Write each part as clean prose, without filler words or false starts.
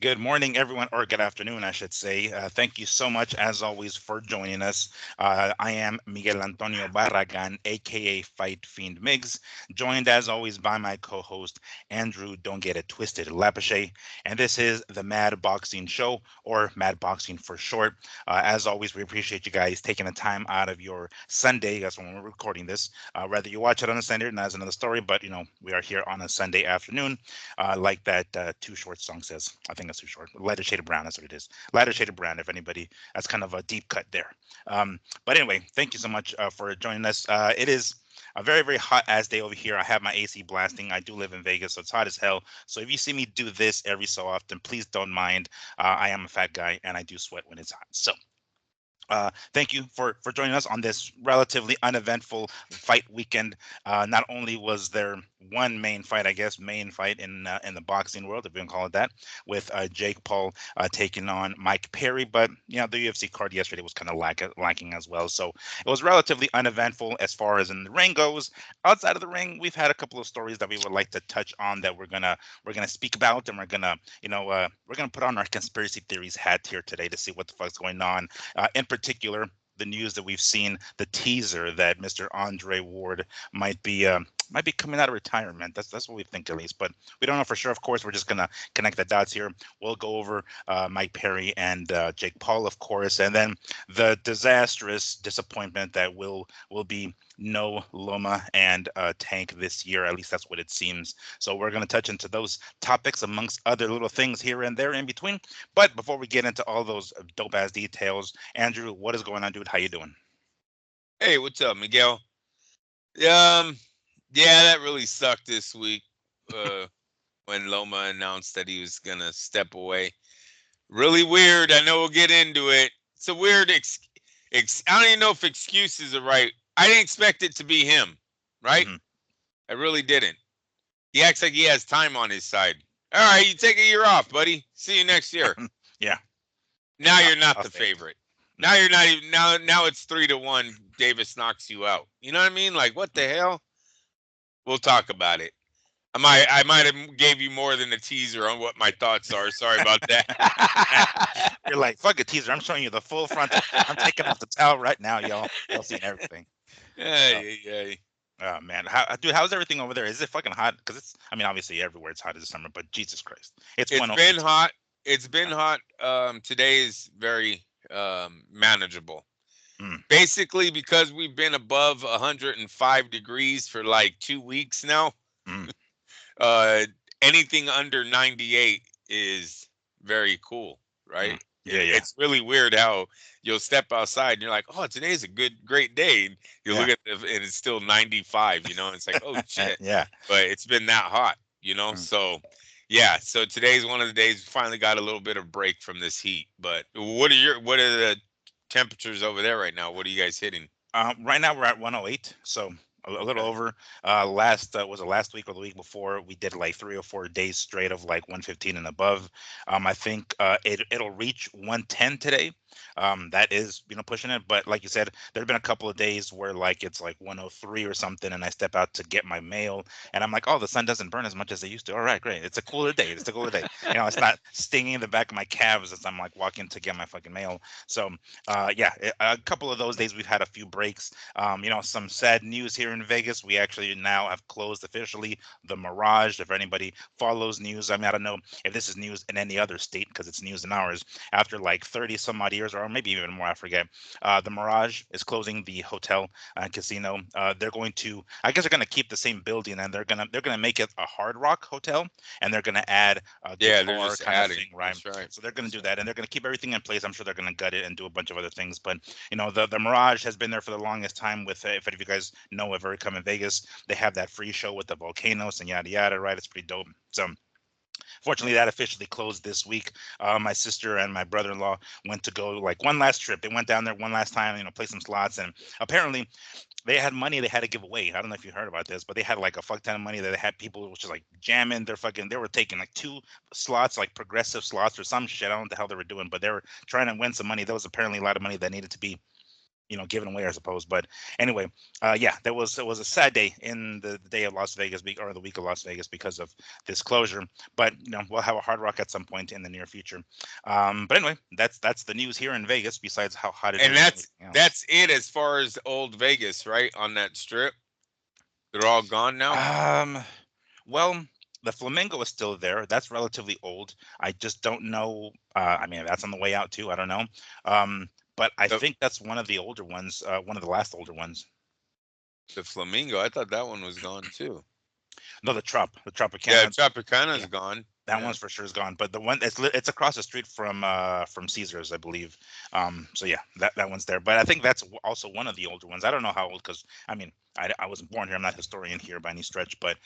Good morning, everyone, or good afternoon, I should say. Thank you so much, as always, for joining us. I am Miguel Antonio Barragan, aka Fight Fiend Migs, joined as always by my co-host Andrew. Don't get it twisted, Lapache, and this is the Mad Boxing Show, or Mad Boxing for short. As always, we appreciate you guys taking the time out of your Sunday. That's when we're recording this. Whether you watch it on a Sunday, and that's another story. But we are here on a Sunday afternoon, like that Too Short song says. I think that's Too Short. Lighter shade of brown. That's what it is. Lighter shade of brown. If anybody, that's kind of a deep cut there. But anyway, thank you so much for joining us. It is a very, very hot ass day over here. I have my AC blasting. I do live in Vegas, so it's hot as hell. So if you see me do this every so often, please don't mind. I am a fat guy and I do sweat when it's hot. So thank you for joining us on this relatively uneventful fight weekend. Not only was there one main fight, I guess, main fight in the boxing world, if we can call it that, with Jake Paul taking on Mike Perry, but the UFC card yesterday was kind of lacking as well. So it was relatively uneventful as far as in the ring goes. Outside of the ring, we've had a couple of stories that we would like to touch on that we're gonna speak about, and we're gonna put on our conspiracy theories hat here today to see what the fuck's going on. In particular, the news that we've seen, the teaser that Mr. Andre Ward might be coming out of retirement. That's what we think at least, but we don't know for sure. Of course, we're just gonna connect the dots here. We'll go over Mike Perry and Jake Paul, of course, and then the disastrous disappointment that will be no Loma and Tank this year. At least that's what it seems. So we're going to touch into those topics amongst other little things here and there in between. But before we get into all those dope ass details, Andrew, what is going on, dude? How you doing? Hey, what's up, Miguel? Um, yeah, that really sucked this week. Uh, when Loma announced that he was gonna step away. Really weird. I know we'll get into it. It's a weird. I don't even know if excuses are right. I didn't expect it to be him, right? Hmm. I really didn't. He acts like he has time on his side. All right, you take a year off, buddy. See you next year. Yeah, Now you're not I'll the stay. favorite. No. Now you're not even. Now it's 3-1. Davis knocks you out. You know what I mean? Like what the hell? We'll talk about it. I might have gave you more than a teaser on what my thoughts are. Sorry about that. You're like, fuck a teaser. I'm showing you the full frontal. I'm taking off the towel right now, y'all. Y'all seeing everything. Oh, Hey, hey. oh man, dude, how's everything over there? Is it fucking hot? Because I mean, obviously everywhere it's hot this summer, but Jesus Christ, it's It's been 108. hot. It's been hot. Today is very manageable. Mm, Basically, because we've been above 105 degrees for like 2 weeks now. mm, Uh, Anything under 98 is very cool, mm. right? Yeah, yeah, It's really weird how you'll step outside and you're like, oh, today's a great day. And you yeah, look at and it's still 95, and it's like, oh shit. yeah. But it's been that hot. Mm. So yeah, so today's one of the days we finally got a little bit of break from this heat. But what are the temperatures over there right now? What are you guys hitting? Right now we're at 108, so a little Okay. over. Last was it last week or the week before? We did like 3 or 4 days straight of like 115 and above. I think it'll reach 110 today. That is pushing it, but like you said, there have been a couple of days where like it's like 103 or something, and I step out to get my mail, and I'm like, oh, the sun doesn't burn as much as it used to. All right, great. It's a cooler day. It's a cooler day. It's not stinging the back of my calves as I'm like walking to get my fucking mail. So yeah, a couple of those days we've had a few breaks. Some sad news here in Vegas. We actually now have closed officially the Mirage. If anybody follows news, I mean, I don't know if this is news in any other state because it's news in ours. After like 30 some odd years, or maybe even more, I forget. The Mirage is closing the hotel and casino. They're going to, I guess, they're going to keep the same building, and they're gonna make it a Hard Rock hotel, and they're going to add a Yeah, they're guitar just kind of adding. thing, right? That's right. So they're going to That's do right. that, and they're going to keep everything in place. I'm sure they're going to gut it and do a bunch of other things, but the Mirage has been there for the longest time. With if any of you guys know, ever come in Vegas, they have that free show with the volcanoes and yada yada, right? It's pretty dope. So fortunately, that officially closed this week. My sister and my brother-in-law went to go like one last trip. They went down there one last time, play some slots, and apparently they had money they had to give away. I don't know if you heard about this, but they had like a fuck ton of money that they had people was just like jamming their fucking. They were taking like 2 slots, like progressive slots or some shit. I don't know what the hell they were doing, but they were trying to win some money. There was apparently a lot of money that needed to be given away, I suppose. But anyway, yeah, it was a sad day in the day of Las Vegas, or the week of Las Vegas, because of this closure. But we'll have a Hard Rock at some point in the near future. But anyway, that's the news here in Vegas. Besides how hot it And is and everything else. that's it as far as old Vegas, right? On that strip, they're all gone now. Um, well, the Flamingo is still there. That's relatively old. I just don't know. I mean, that's on the way out too. I don't know. But I The think that's one of the older ones. One of the last older ones. the Flamingo, I thought that one was gone too. No, the Yeah, Tropicana. Tropicana's Yeah, gone. that Yeah, one's for sure is gone. But the one it's across the street from Caesars, I believe. So yeah, that one's there. But I think that's also one of the older ones. I don't know how old, because I mean I wasn't born here. I'm not a historian here by any stretch. But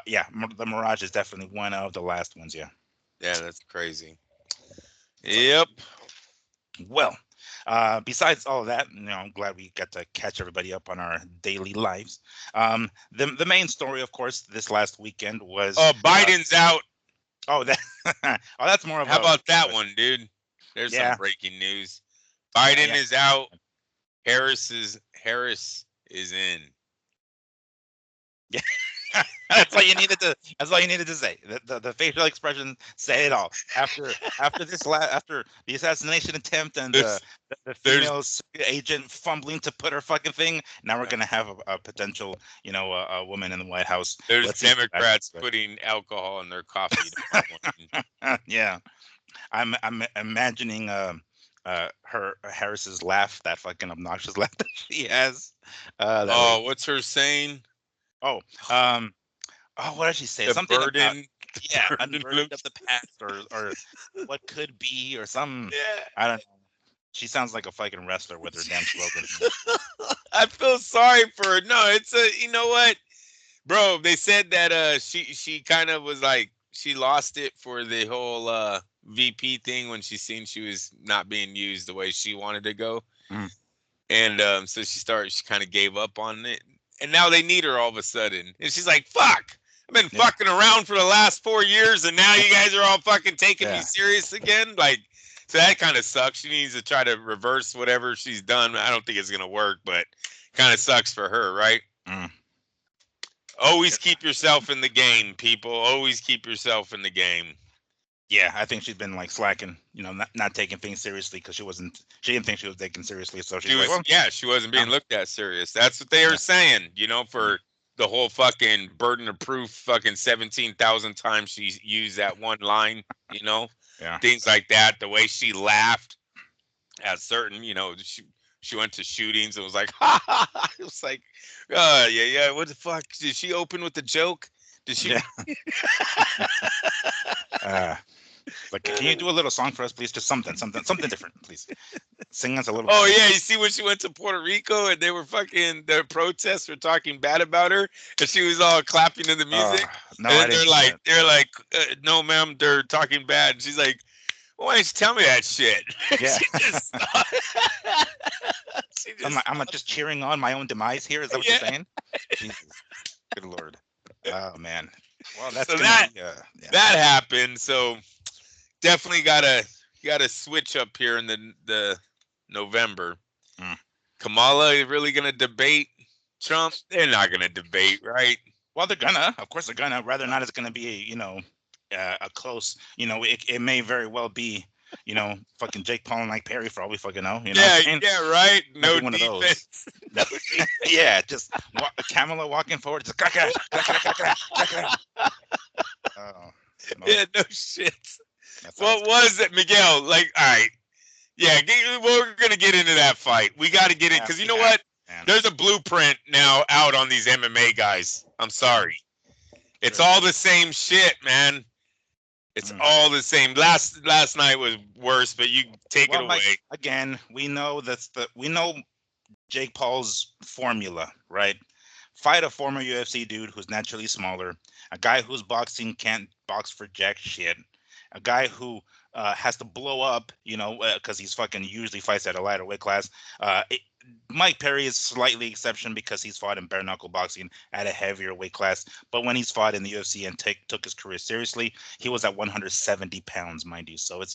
yeah, the Mirage is definitely one of the last ones. Yeah. yeah, that's crazy. So Yep. well, besides all of that, I'm glad we got to catch everybody up on our daily lives. The main story, of course, this last weekend was Oh, Biden's out. oh that oh, that's more of How a about that one, dude? There's some yeah, breaking news. yeah, Biden yeah. is out. Harris is in. Yeah. That's all you needed to say. The facial expression say it all. After the assassination attempt and There's the there's female agent fumbling to put her fucking thing, now we're gonna have a potential, a woman in the White House. there's Let's see if that Democrats happens, putting alcohol in their coffee tomorrow morning. right? Yeah, I'm imagining her Harris's laugh, that fucking obnoxious laugh that she has. That way. Oh, what's her saying? Oh, um, oh, what did she say? The Something about, burden, yeah, the burden unburdened of looks. the past, or what could be, or some. Yeah. I don't know. She sounds like a fucking wrestler with her damn slogans. I feel sorry for her. No, it's you know what? Bro, they said that she kind of was like she lost it for the whole VP thing when she seen she was not being used the way she wanted to go. Mm, And so she kind of gave up on it. And now they need her all of a sudden. And she's like, fuck. I've been yeah, fucking around for the last 4 years and now you guys are all fucking taking me yeah, serious again. Like, so that kind of sucks. She needs to try to reverse whatever she's done. I don't think it's gonna work, but kind of sucks for her, right? mm, Always keep yourself in the game, people. Always keep yourself in the game. yeah. I think she's been like slacking, not taking things seriously, because she didn't think she was taken seriously, so She she's like, was, well, yeah, she wasn't being um, looked at serious. That's what they are yeah, saying, mm, for the whole fucking burden of proof, fucking 17,000 times she used that one line, yeah. things like that. The way she laughed at certain, she went to shootings and was like, ha ha ha. It was like, yeah, yeah. What the fuck? Did she open with a joke? Did she? Yeah. Uh, like, can you do a little song for us, please? Just something different, please. Sing us a little Oh better. yeah, you see when she went to Puerto Rico and they were fucking the protests were talking bad about her and she was all clapping to the music No, and I then didn't they're see like that. they're like no ma'am they're talking bad and she's like well, why didn't you tell me that shit? Yeah. she just stopped. she I'm just like, I'm stopped. just cheering on my own demise here. Is that what you're Yeah. saying? Jesus, good lord. Oh man. Well, that's So gonna that be yeah. that happened. So definitely gotta switch up here in the November. Mm. Kamala really gonna debate Trump? They're not gonna debate, right? Well, of course, they're gonna. Whether or not it's gonna be, a close, it may very well be, fucking Jake Paul and Mike Perry, for all we fucking know. You know what Yeah, I'm saying? yeah, right. Might No be one of those. defense. No defense. Yeah, just Kamala walking forward, just crack, crack, crack, crack, crack, crack, crack. Oh, no, Yeah, no shit. that's how it's What gonna was it, Miguel? Like, all right, yeah, we're gonna get into that fight. We got to get it because you we know have, what? man. There's a blueprint now out on these MMA guys. I'm sorry, it's Sure. all the same shit, man. It's Mm. all the same. Last night was worse, but you take it Well, like away. again, we know Jake Paul's formula, right? Fight a former UFC dude who's naturally smaller, a guy whose boxing can't box for jack shit, a guy who has to blow up, because he's fucking usually fights at a lighter weight class. Mike Perry is slightly exception because he's fought in bare knuckle boxing at a heavier weight class. But when he's fought in the UFC and took his career seriously, he was at 170 pounds, mind you. So it's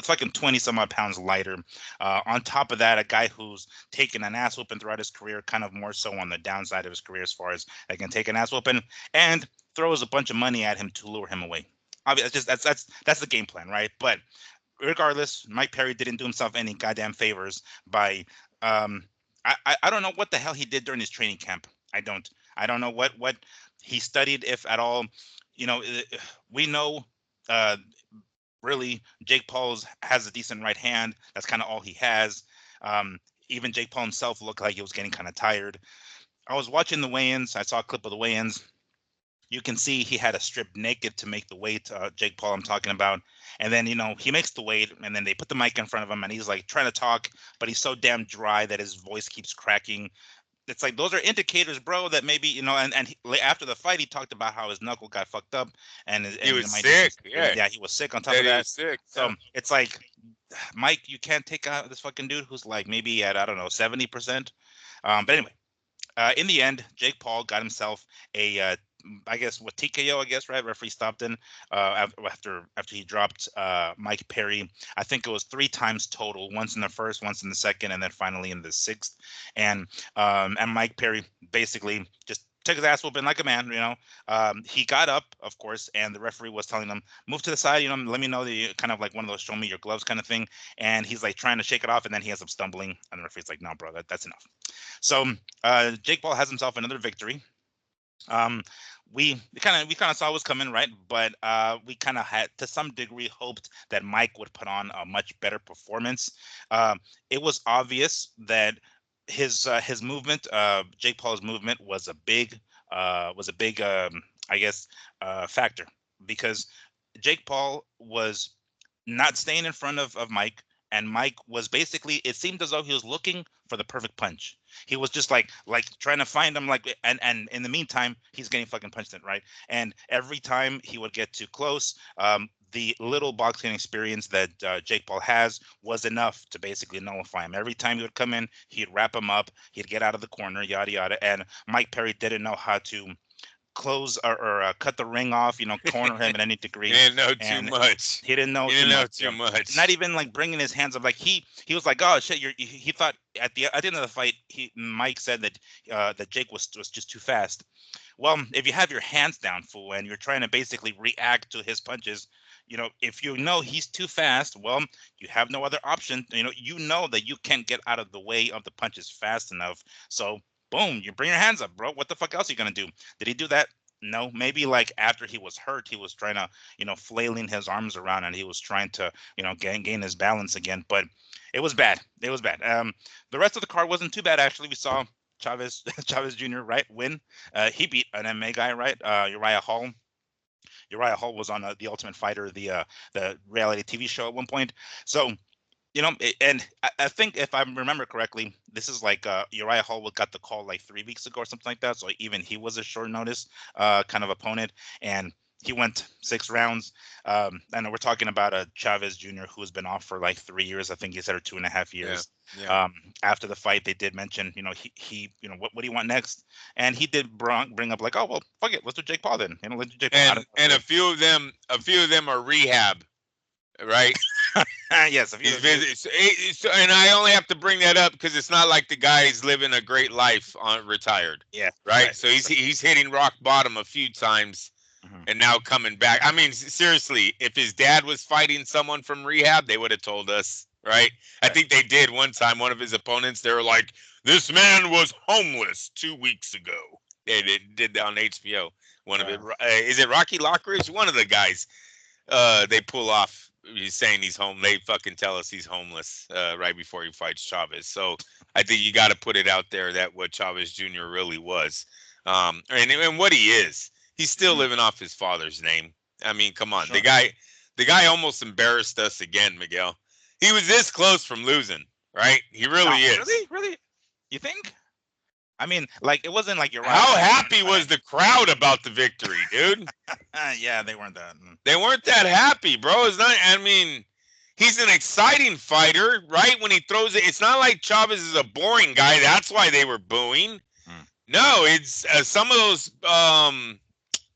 fucking 20 some odd pounds lighter. On top of that, a guy who's taken an ass whooping throughout his career, kind of more so on the downside of his career as far as I can take an ass whooping and throws a bunch of money at him to lure him away. Obviously, that's the game plan, right? But regardless, Mike Perry didn't do himself any goddamn favors by um I don't know what the hell he did during his training camp. I don't know what he studied, if at all. You know, we know uh really Jake Paul's has a decent right hand. That's kind of all he has. Um Even Jake Paul himself looked like he was getting kind of tired. I was watching the weigh-ins. I saw a clip of the weigh-ins. You can see he had to strip naked to make the weight. Jake Paul, I'm talking about. And then, he makes the weight, and then they put the mic in front of him, and he's like trying to talk, but he's so damn dry that his voice keeps cracking. It's like those are indicators, bro, that maybe, after the fight, he talked about how his knuckle got fucked up, He and was might sick. Yeah. yeah, he was sick on top of Said he that. was sick. So Yeah. it's like, Mike, you can't take out this fucking dude who's like maybe at, I don't know, 70%. But anyway, in the end, Jake Paul got himself a, I guess, what, TKO, I guess, right? Referee stopped in after he dropped Mike Perry. I think it was 3 times total, once in the first, once in the second, and then finally in the sixth. And Mike Perry basically just took his ass whooping like a man. He got up, of course, and the referee was telling him, move to the side, let me know that you kind of like one of those show me your gloves kind of thing. And he's like trying to shake it off, and then he ends up stumbling, and the referee's like, no, bro, that's enough. So Jake Paul has himself another victory. Um, we kind of saw what's coming, right? But we kind of had, to some degree, hoped that Mike would put on a much better performance. It was obvious that his movement, Jake Paul's movement, was a big I guess factor, because Jake Paul was not staying in front of Mike. And Mike was basically, it seemed as though he was looking for the perfect punch. He was just like trying to find him, like, and in the meantime, he's getting fucking punched in, right? And every time he would get too close, the little boxing experience that Jake Paul has was enough to basically nullify him. Every time he would come in, he'd wrap him up, he'd get out of the corner, yada yada. And Mike Perry didn't know how to close or cut the ring off, corner him in any He degree. didn't know too And much. he didn't know He too didn't know much. too much. Not even like bringing his hands up. Like he was like, oh shit, he thought at the end of the fight, Mike said that Jake was just too fast. Well, if you have your hands down, fool, and you're trying to basically react to his punches, if you know he's too fast, well, you have no other option. You know that you can't get out of the way of the punches fast enough. So boom, you bring your hands up, bro. What the fuck else are you gonna do? Did he do that? No, maybe like after he was hurt, he was trying to, flailing his arms around, and he was trying to, gain his balance again. But it was bad. It was bad. The rest of the card wasn't too bad, actually. We saw Chavez Chavez Jr. right win. He beat an MMA guy, right? Uriah Hall. Uriah Hall was on The Ultimate Fighter, the reality TV show at one point. So and I think, if I remember correctly, this is like Uriah Hall got the call like 3 weeks ago or something like that. So even he was a short notice kind of opponent, and he went 6 rounds. And we're talking about a Chavez Jr. who's been off for like 3 years. I think he said, or 2.5 years. Yeah. After the fight, they did mention, he what do you want next? And he did bring up like, oh well, fuck it, let's do Jake Paul then. Let's do Jake Paul. And a few of them are rehab, right? Yes, a few He's of them. and I only have to bring that up because it's not like the guy's living a great life on retired. Yeah, Right. So he's hitting rock bottom a few times, Mhm. and now coming back. I mean, seriously, if his dad was fighting someone from rehab, they would have told us, right? I think they did one time. One of his opponents, they were like, "This man was homeless 2 weeks ago." They did that on HBO. One of it is it Rocky Lockridge? One of the guys. They pull off. He's saying he's home. They fucking tell us he's homeless right before he fights Chavez. So I think you got to put it out there that what Chavez Jr. really was, and what he is. He's still living off his father's name. I mean, come on, Sure. the guy almost embarrassed us again, Miguel. He was this close from losing, right? He really is. Really? You think? I mean, like, it wasn't like you're right. How happy was the crowd about the victory, dude? Yeah, they weren't that. They weren't that happy, bro. It's not. I mean, He's an exciting fighter, right? When he throws it, it's not like Chavez is a boring guy. That's why they were booing. No, it's some of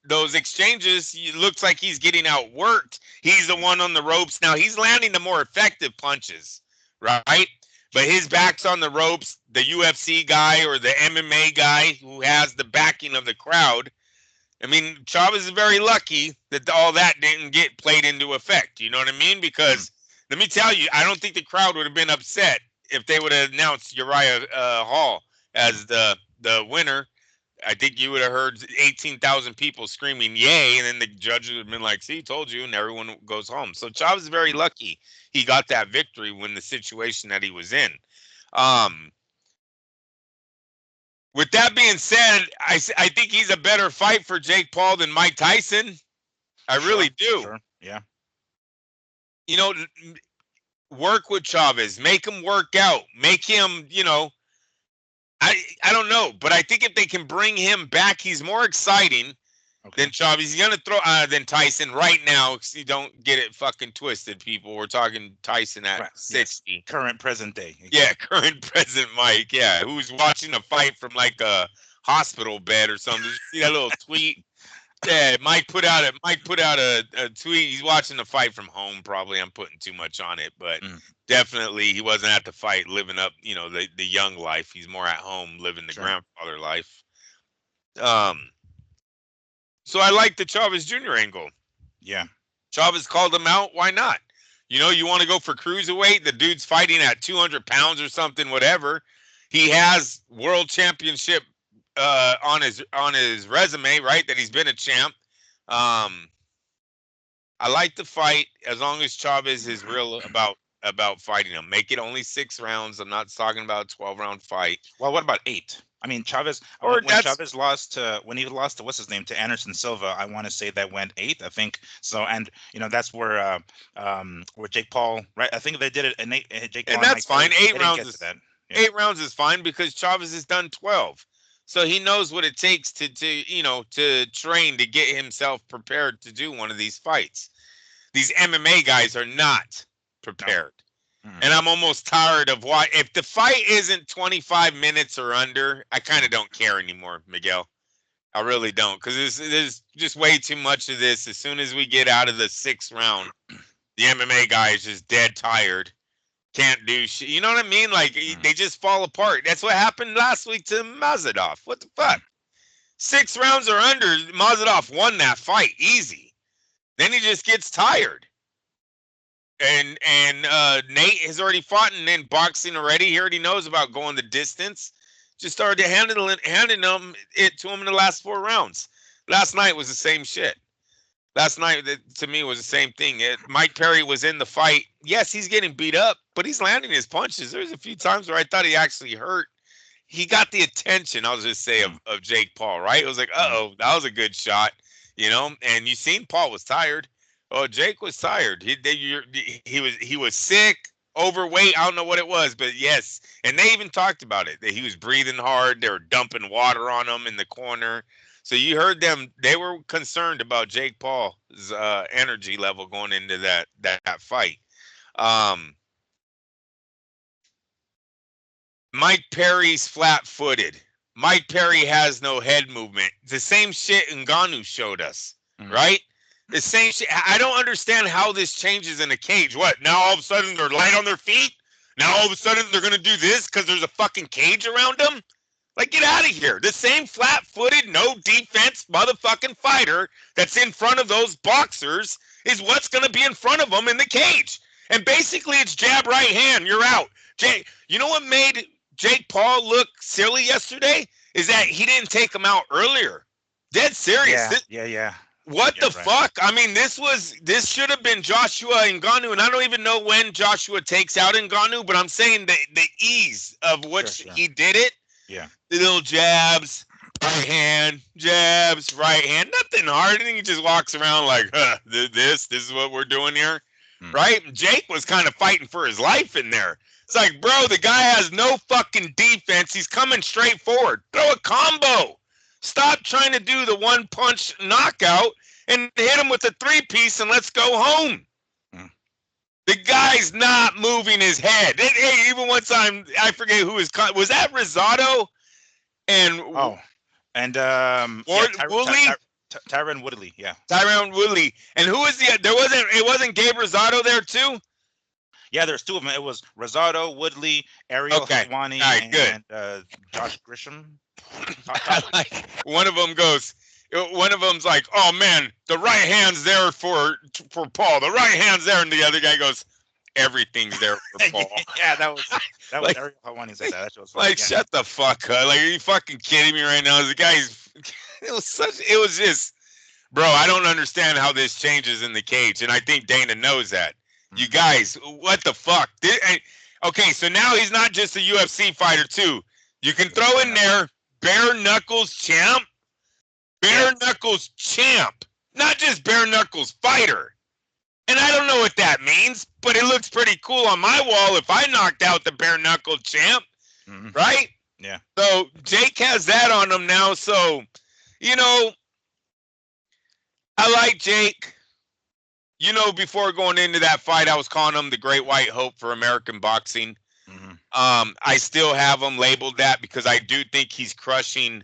those exchanges. It looks like he's getting outworked. He's the one on the ropes now. He's landing the more effective punches, right? But his back's on the ropes. The UFC guy or the MMA guy who has the backing of the crowd. I mean, Chavez is very lucky that all that didn't get played into effect. You know what I mean? Because let me tell you, I don't think the crowd would have been upset if they would have announced Uriah Hall as the winner. I think you would have heard 18,000 people screaming "Yay!" and then the judge would have been like, "See, told you," and everyone goes home. So Chavez is very lucky he got that victory when the situation that he was in. With that being said, I think he's a better fight for Jake Paul than Mike Tyson. I really do. Sure. Yeah. You know, work with Chavez, make him work out, make him, you know, I don't know, but I think if they can bring him back, he's more exciting than Chavez. He's gonna throw than Tyson right now. You don't get it fucking twisted, people. We're talking Tyson at 60, yes. Current present day. Yeah, current present Mike. Yeah, who's watching a fight from like a hospital bed or something. Did you see that little tweet? Yeah, Mike put out a tweet. He's watching the fight from home. Probably I'm putting too much on it, but definitely he wasn't at the fight living up, you know, the young life. He's more at home living the grandfather life. So I like the Chavez Jr. angle. Yeah. Chavez called him out. Why not? You know, you want to go for cruiserweight? The dude's fighting at 200 pounds or something, whatever. He has world championship on his resume, right? That he's been a champ. I like the fight as long as Chavez is real about fighting him. Make it only 6 rounds. I'm not talking about a 12-round fight. Well, what about 8? I mean, Chavez. Or when Chavez lost to what's his name, to Anderson Silva, I want to say that went 8. I think so, and you know that's where Jake Paul, right? I think they did it in 8. Jake Paul, and that's fine. 8 rounds is 8 rounds is fine because Chavez has done 12. So he knows what it takes to train to get himself prepared to do one of these fights. These MMA guys are not prepared. No. And I'm almost tired of why. If the fight isn't 25 minutes or under, I kind of don't care anymore, Miguel. I really don't, because there's just way too much of this. As soon as we get out of the 6th round, the MMA guy is just dead tired. Can't do shit. You know what I mean? Like, they just fall apart. That's what happened last week to Mazadov. What the fuck? 6 rounds or under, Mazadov won that fight easy. Then he just gets tired. And Nate has already fought in boxing already. He already knows about going the distance. Just started handing it to him in the last 4 rounds. Last night was the same shit. Last night, to me, was the same thing. Mike Perry was in the fight. Yes, he's getting beat up, but he's landing his punches. There's a few times where I thought he actually hurt. He got the attention, I'll just say, of Jake Paul, right? It was like, uh-oh, that was a good shot, you know? And you seen Paul was tired. Oh, Jake was tired. He was sick, overweight. I don't know what it was, but yes. And they even talked about it, that he was breathing hard. They were dumping water on him in the corner. So you heard them. They were concerned about Jake Paul's energy level going into that fight. Mike Perry's flat-footed. Mike Perry has no head movement. The same shit Ngannou showed us, right? The same shit. I don't understand how this changes in a cage. What? Now all of a sudden they're light on their feet? Now all of a sudden they're going to do this because there's a fucking cage around them? Like, get out of here. The same flat-footed, no defense motherfucking fighter that's in front of those boxers is what's going to be in front of them in the cage. And basically it's jab right hand. You're out. You know what made Jake Paul look silly yesterday? Is that he didn't take him out earlier. Dead serious. Yeah. What the fuck? I mean, this should have been Joshua Ngannou, and I don't even know when Joshua takes out Ngannou, but I'm saying the ease of which he did it. Yeah. The little jabs, right hand, jabs, right hand. Nothing hard. And he just walks around like, this is what we're doing here. Right? Jake was kind of fighting for his life in there. It's like, bro, the guy has no fucking defense. He's coming straight forward. Throw a combo. Stop trying to do the 1-punch knockout and hit him with a 3-piece and let's go home. The guy's not moving his head. Even one time, I forget who was that Rosado and and Woolley, Tyron Woodley, yeah. Tyron Woodley, and who was the? It wasn't Gabe Rosado there too. Yeah, there's two of them. It was Rosado, Woodley, Ariel Helwani, and Josh Grisham. One of them goes. One of them's like, "Oh man, the right hand's there for Paul. The right hand's there," and the other guy goes, "Everything's there for Paul." Yeah, that was like, Ariel Helwani said that. That was funny. Like, shut the fuck up! Like, are you fucking kidding me right now? The guy's. It was just, bro. I don't understand how this changes in the cage, and I think Dana knows that. You guys, what the fuck? Okay, so now he's not just a UFC fighter too. You can throw in there bare knuckles champ. Bare knuckles champ, not just bare knuckles fighter. And I don't know what that means, but it looks pretty cool on my wall if I knocked out the bare knuckle champ, right? Yeah. So Jake has that on him now. So, I like Jake. Before going into that fight, I was calling him the Great White Hope for American boxing. I still have him labeled that because I do think he's crushing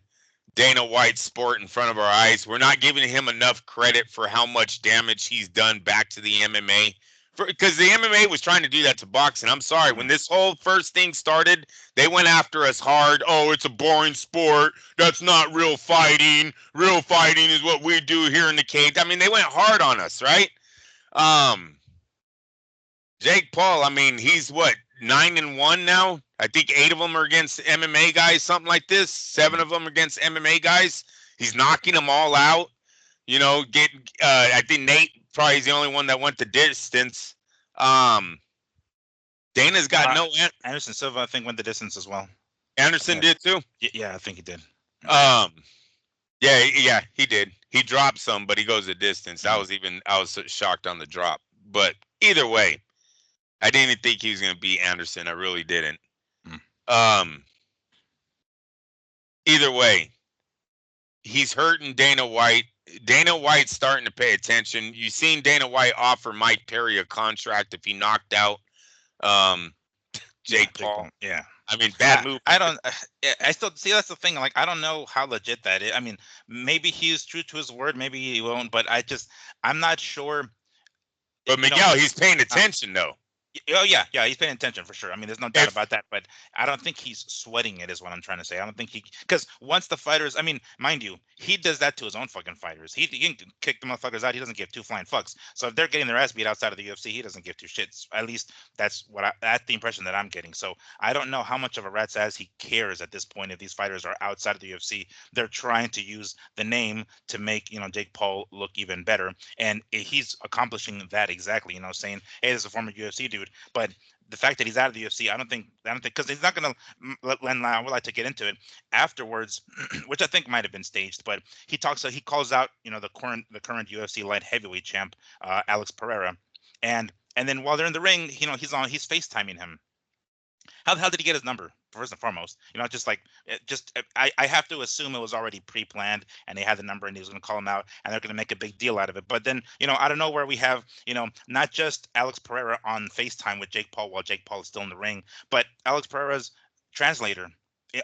Dana White's sport in front of our eyes. We're not giving him enough credit for how much damage he's done back to the MMA. Because the MMA was trying to do that to boxing. I'm sorry. When this whole first thing started, they went after us hard. Oh, it's a boring sport. That's not real fighting. Real fighting is what we do here in the cage. I mean, they went hard on us, right? Jake Paul, I mean, he's what, 9-1 now? I think 8 of them are against MMA guys, something like this. 7 of them against MMA guys. He's knocking them all out. I think Nate probably is the only one that went the distance. Dana's got no. Anderson Silva, I think, went the distance as well. Anderson did too. Yeah, I think he did. Yeah, he did. He dropped some, but he goes the distance. I was shocked on the drop. But either way, I didn't think he was going to beat Anderson. I really didn't. Either way, he's hurting Dana White. Dana White's starting to pay attention. You've seen Dana White offer Mike Perry a contract if he knocked out Jake Paul. Yeah. I mean, bad move. I still see, that's the thing. Like, I don't know how legit that is. I mean, maybe he's true to his word, maybe he won't, but I'm not sure. But Miguel, he's paying attention though. Oh yeah, he's paying attention for sure. I mean, there's no doubt about that. But I don't think he's sweating it, is what I'm trying to say. I don't think because once the fighters, I mean, mind you, he does that to his own fucking fighters. He can kick the motherfuckers out. He doesn't give two flying fucks. So if they're getting their ass beat outside of the UFC, he doesn't give two shits. At least that's the impression that I'm getting. So I don't know how much of a rat's ass he cares at this point if these fighters are outside of the UFC. They're trying to use the name to make Jake Paul look even better, and he's accomplishing that exactly. Saying, hey, this is a former UFC dude. But the fact that he's out of the UFC, I don't think because he's not going to. I would like to get into it afterwards, which I think might have been staged. But he calls out, the current UFC light heavyweight champ, Alex Pereira, and then while th're in the ring, he's FaceTiming him. How the hell did he get his number? First and foremost, I have to assume it was already pre-planned and they had the number and he was going to call him out and they're going to make a big deal out of it. But then, out of nowhere, we have, not just Alex Pereira on FaceTime with Jake Paul while Jake Paul is still in the ring, but Alex Pereira's translator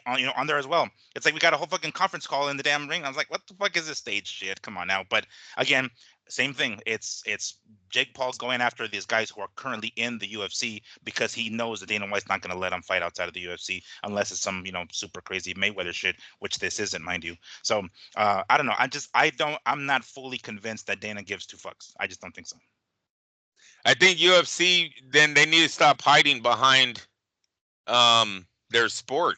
on there as well. It's like we got a whole fucking conference call in the damn ring. I was like, what the fuck is this stage shit? Come on now. But again, same thing. It's Jake Paul going after these guys who are currently in the UFC because he knows that Dana White's not going to let him fight outside of the UFC unless it's some super crazy Mayweather shit, which this isn't, mind you. So I don't know. I'm not fully convinced that Dana gives two fucks. I just don't think so. I think UFC, then they need to stop hiding behind their sport.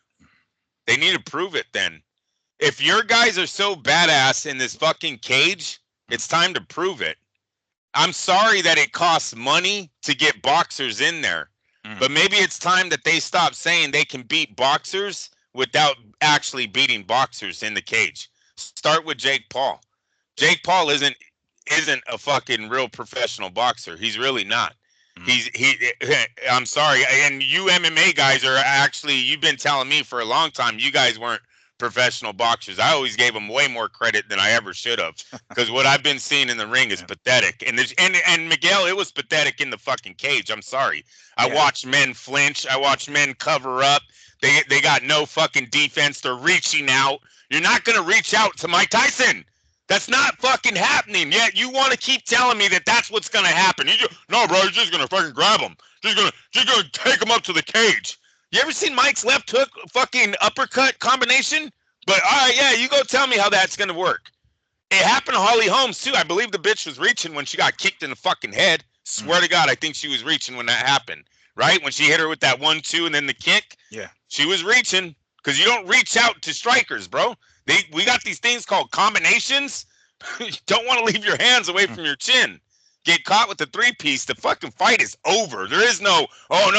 They need to prove it then. If your guys are so badass in this fucking cage, it's time to prove it. I'm sorry that it costs money to get boxers in there, but maybe it's time that they stop saying they can beat boxers without actually beating boxers in the cage. Start with Jake Paul. Jake Paul isn't a fucking real professional boxer. He's really not. I'm sorry. And you MMA guys are actually, you've been telling me for a long time, you guys weren't professional boxers. I always gave them way more credit than I ever should have, because what I've been seeing in the ring is pathetic. And Miguel, it was pathetic in the fucking cage. I'm sorry. I watched men flinch. I watched men cover up. They got no fucking defense. They're reaching out. You're not gonna reach out to Mike Tyson. That's not fucking happening. Yet you want to keep telling me that that's what's gonna happen. No, bro, you're just gonna fucking grab him. Just gonna take him up to the cage. You ever seen Mike's left hook fucking uppercut combination? But all right, yeah, you go tell me how that's gonna work. It happened to Holly Holmes too. I believe the bitch was reaching when she got kicked in the fucking head. Swear to God, I think she was reaching when that happened. Right? When she hit her with that 1-2 and then the kick. Yeah. She was reaching, because you don't reach out to strikers, bro. We got these things called combinations. You don't want to leave your hands away from your chin. Get caught with the 3-piece, the fucking fight is over. There is no, Paul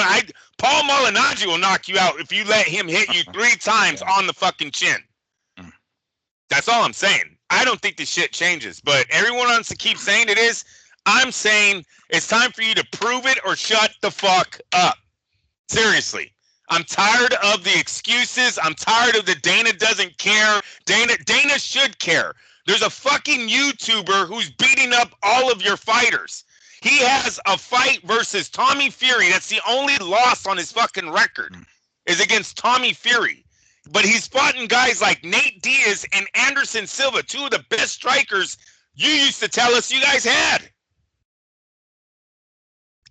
Malignaggi will knock you out if you let him hit you 3 times on the fucking chin. That's all I'm saying. I don't think this shit changes, but everyone wants to keep saying it is. I'm saying it's time for you to prove it or shut the fuck up. Seriously. I'm tired of the excuses. I'm tired of the Dana doesn't care. Dana should care. There's a fucking YouTuber who's beating up all of your fighters. He has a fight versus Tommy Fury. That's the only loss on his fucking record, is against Tommy Fury. But he's fighting guys like Nate Diaz and Anderson Silva, 2 of the best strikers you used to tell us you guys had.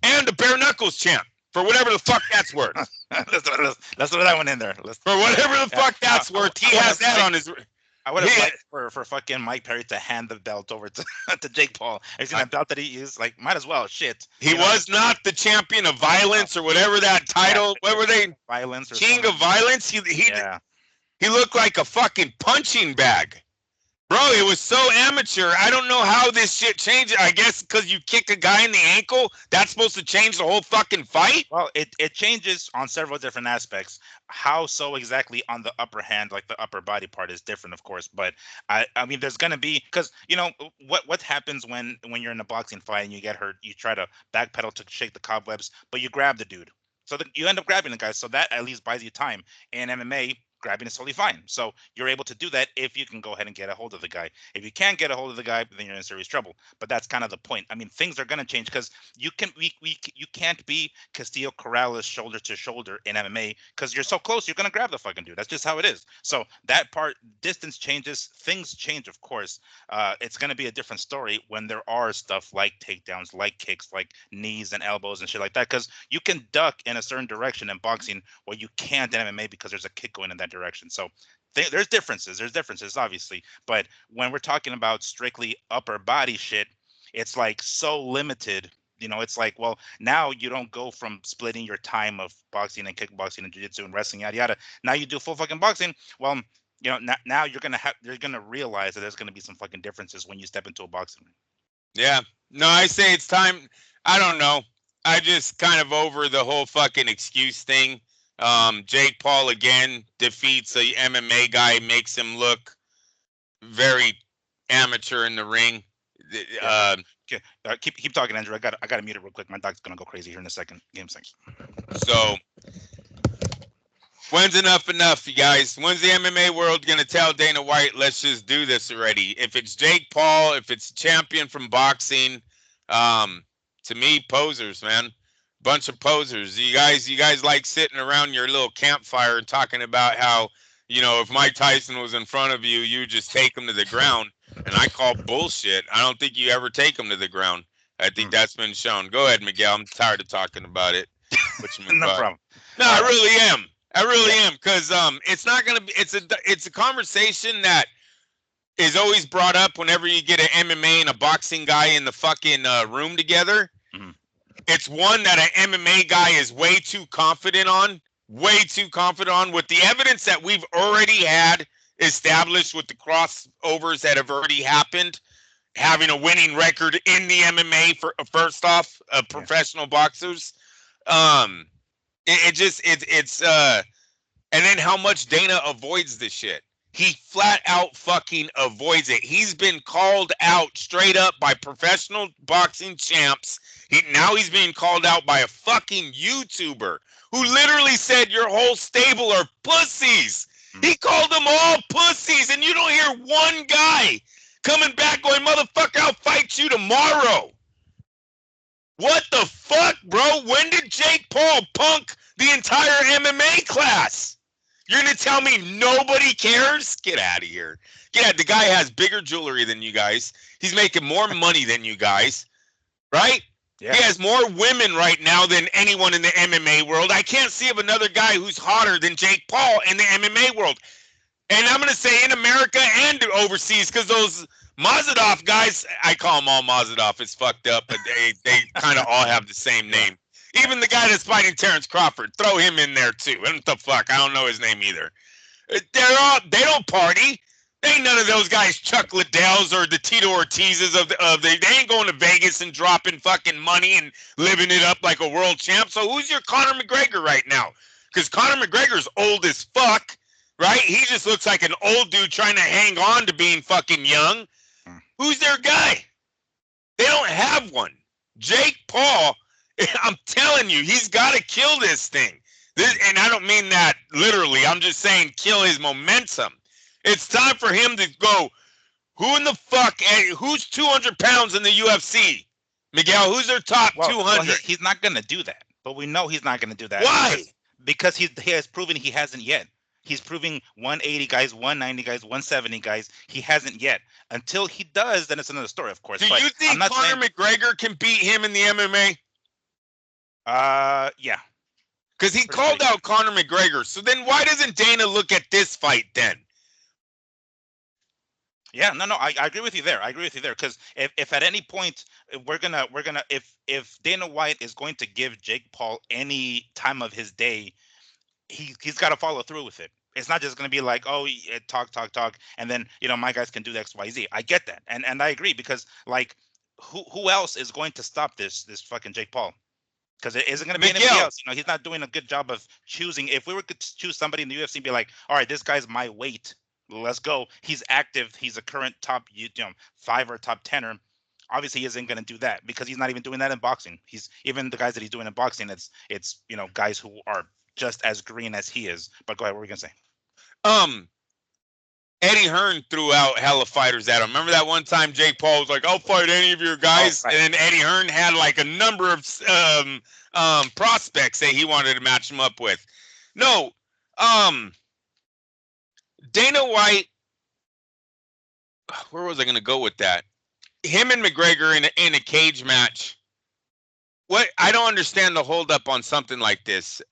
And the bare knuckles champ, for whatever the fuck that's worth. Let's throw that one in there. For whatever the fuck that's worth, he has that on his... I would have liked for fucking Mike Perry to hand the belt over to Jake Paul. Have you seen that belt that he used? Like, might as well. Shit. He was not the champion of violence or whatever that title. What were they? Violence. Or King of violence. He looked like a fucking punching bag. Bro, it was so amateur. I don't know how this shit changed. I guess because you kick a guy in the ankle, that's supposed to change the whole fucking fight? Well, it changes on several different aspects. How so exactly on the upper hand, like the upper body part, is different, of course. But I mean, there's gonna be, because what happens when you're in a boxing fight and you get hurt, you try to backpedal to shake the cobwebs, but you grab the dude. So you end up grabbing the guy. So that at least buys you time. In MMA, grabbing is totally fine. So you're able to do that if you can go ahead and get a hold of the guy. If you can't get a hold of the guy, then you're in serious trouble. But that's kind of the point. I mean, things are going to change, because you can't be Castillo Corrales shoulder to shoulder in MMA, because you're so close. You're going to grab the fucking dude. That's just how it is. So that part, distance changes, things change, of course. It's going to be a different story when there are stuff like takedowns, like kicks, like knees and elbows and shit like that, because you can duck in a certain direction in boxing where you can't in MMA because there's a kick going in that direction. So there's differences obviously, but when we're talking about strictly upper body shit, it's like so limited. It's like, well, now you don't go from splitting your time of boxing and kickboxing and jiu-jitsu and wrestling, yada yada. Now you do full fucking boxing. Well, now you're gonna realize that there's gonna be some fucking differences when you step into a boxing ring. Yeah. No, I say it's time. I don't know. I just kind of over the whole fucking excuse thing. Jake Paul again defeats a MMA guy, makes him look very amateur in the ring. Keep talking, Andrew. I gotta mute it real quick. My dog's gonna go crazy here in a second. Game 6. So when's enough, you guys? When's the MMA world gonna tell Dana White, let's just do this already? If it's Jake Paul, if it's champion from boxing, to me, posers, man. Bunch of posers. You guys like sitting around your little campfire and talking about how, if Mike Tyson was in front of you, you just take him to the ground. And I call bullshit. I don't think you ever take him to the ground. I think that's been shown. Go ahead, Miguel. I'm tired of talking about it. No problem. No, I really am. I really am, because it's not gonna be. It's a conversation that is always brought up whenever you get an MMA and a boxing guy in the fucking room together. Mm-hmm. It's one that an MMA guy is way too confident on. With the evidence that we've already had established with the crossovers that have already happened, having a winning record in the MMA for first off, professional boxers. It's and then how much Dana avoids this shit. He flat out fucking avoids it. He's been called out straight up by professional boxing champs. Now he's being called out by a fucking YouTuber who literally said your whole stable are pussies. He called them all pussies, and you don't hear one guy coming back going, motherfucker, I'll fight you tomorrow. What the fuck, bro? When did Jake Paul punk the entire MMA class? You're going to tell me nobody cares? Get out of here. Yeah, the guy has bigger jewelry than you guys. He's making more money than you guys, right? Yeah. He has more women right now than anyone in the MMA world. I can't see of another guy who's hotter than Jake Paul in the MMA world. And I'm going to say in America and overseas, because those Mazadov guys, I call them all Mazadov. It's fucked up, but they kind of all have the same name. Even the guy that's fighting Terrence Crawford, throw him in there too. What the fuck? I don't know his name either. They don't party. They ain't none of those guys Chuck Liddells or the Tito Ortizes they ain't going to Vegas and dropping fucking money and living it up like a world champ. So who's your Conor McGregor right now? Because Conor McGregor's old as fuck, right? He just looks like an old dude trying to hang on to being fucking young. Who's their guy? They don't have one. Jake Paul, I'm telling you, he's got to kill this thing. And I don't mean that literally. I'm just saying kill his momentum. It's time for him to go, who in the fuck, who's 200 pounds in the UFC? Miguel, who's their top 200? Well, he's not going to do that. But we know he's not going to do that. Why? Because he has proven he hasn't yet. He's proving 180 guys, 190 guys, 170 guys. He hasn't yet. Until he does, then it's another story, of course. Do you think Conor McGregor can beat him in the MMA? Yeah. Because he called out Conor McGregor. So then why doesn't Dana look at this fight then? Yeah, no, I agree with you there. Because if at any point if Dana White is going to give Jake Paul any time of his day, he's got to follow through with it. It's not just going to be like, oh, talk, and then my guys can do the X, Y, Z. I get that, and I agree because like who else is going to stop this fucking Jake Paul? Because it isn't going to be anybody else. He's not doing a good job of choosing. If we were to choose somebody in the UFC and be like, all right, this guy's my weight. Let's go. He's active. He's a current top 5 or top 10er. Obviously, he isn't going to do that because he's not even doing that in boxing. He's even the guys that he's doing in boxing. It's guys who are just as green as he is. But go ahead. What were we going to say? Eddie Hearn threw out hella fighters at him. Remember that one time Jake Paul was like, I'll fight any of your guys? Oh, right. And then Eddie Hearn had like a number of prospects that he wanted to match him up with. No. Dana White, where was I going to go with that? Him and McGregor in a cage match. What? I don't understand the holdup on something like this.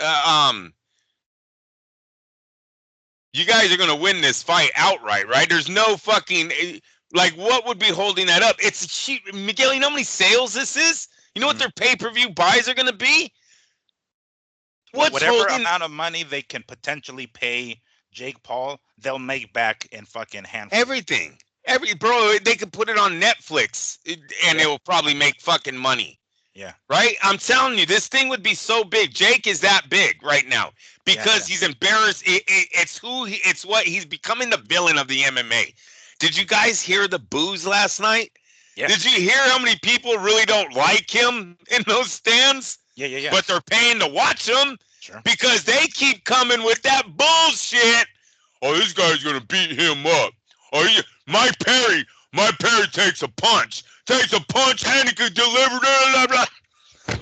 You guys are going to win this fight outright, right? There's no fucking, like, what would be holding that up? It's cheap. Miguel, you know how many sales this is? You know what their pay-per-view buys are going to be? Whatever amount of money they can potentially pay Jake Paul, they'll make back in fucking handfuls. Everything. Bro, they could put it on Netflix, and it will probably make fucking money. Yeah. Right? I'm telling you, this thing would be so big. Jake is that big right now because he's embarrassed. It's what he's becoming the villain of the MMA. Did you guys hear the boos last night? Yeah. Did you hear how many people really don't like him in those stands? Yeah. But they're paying to watch him because they keep coming with that bullshit. Oh, this guy's going to beat him up. Oh, Mike Perry takes a punch. And he could deliver. Blah, blah, blah.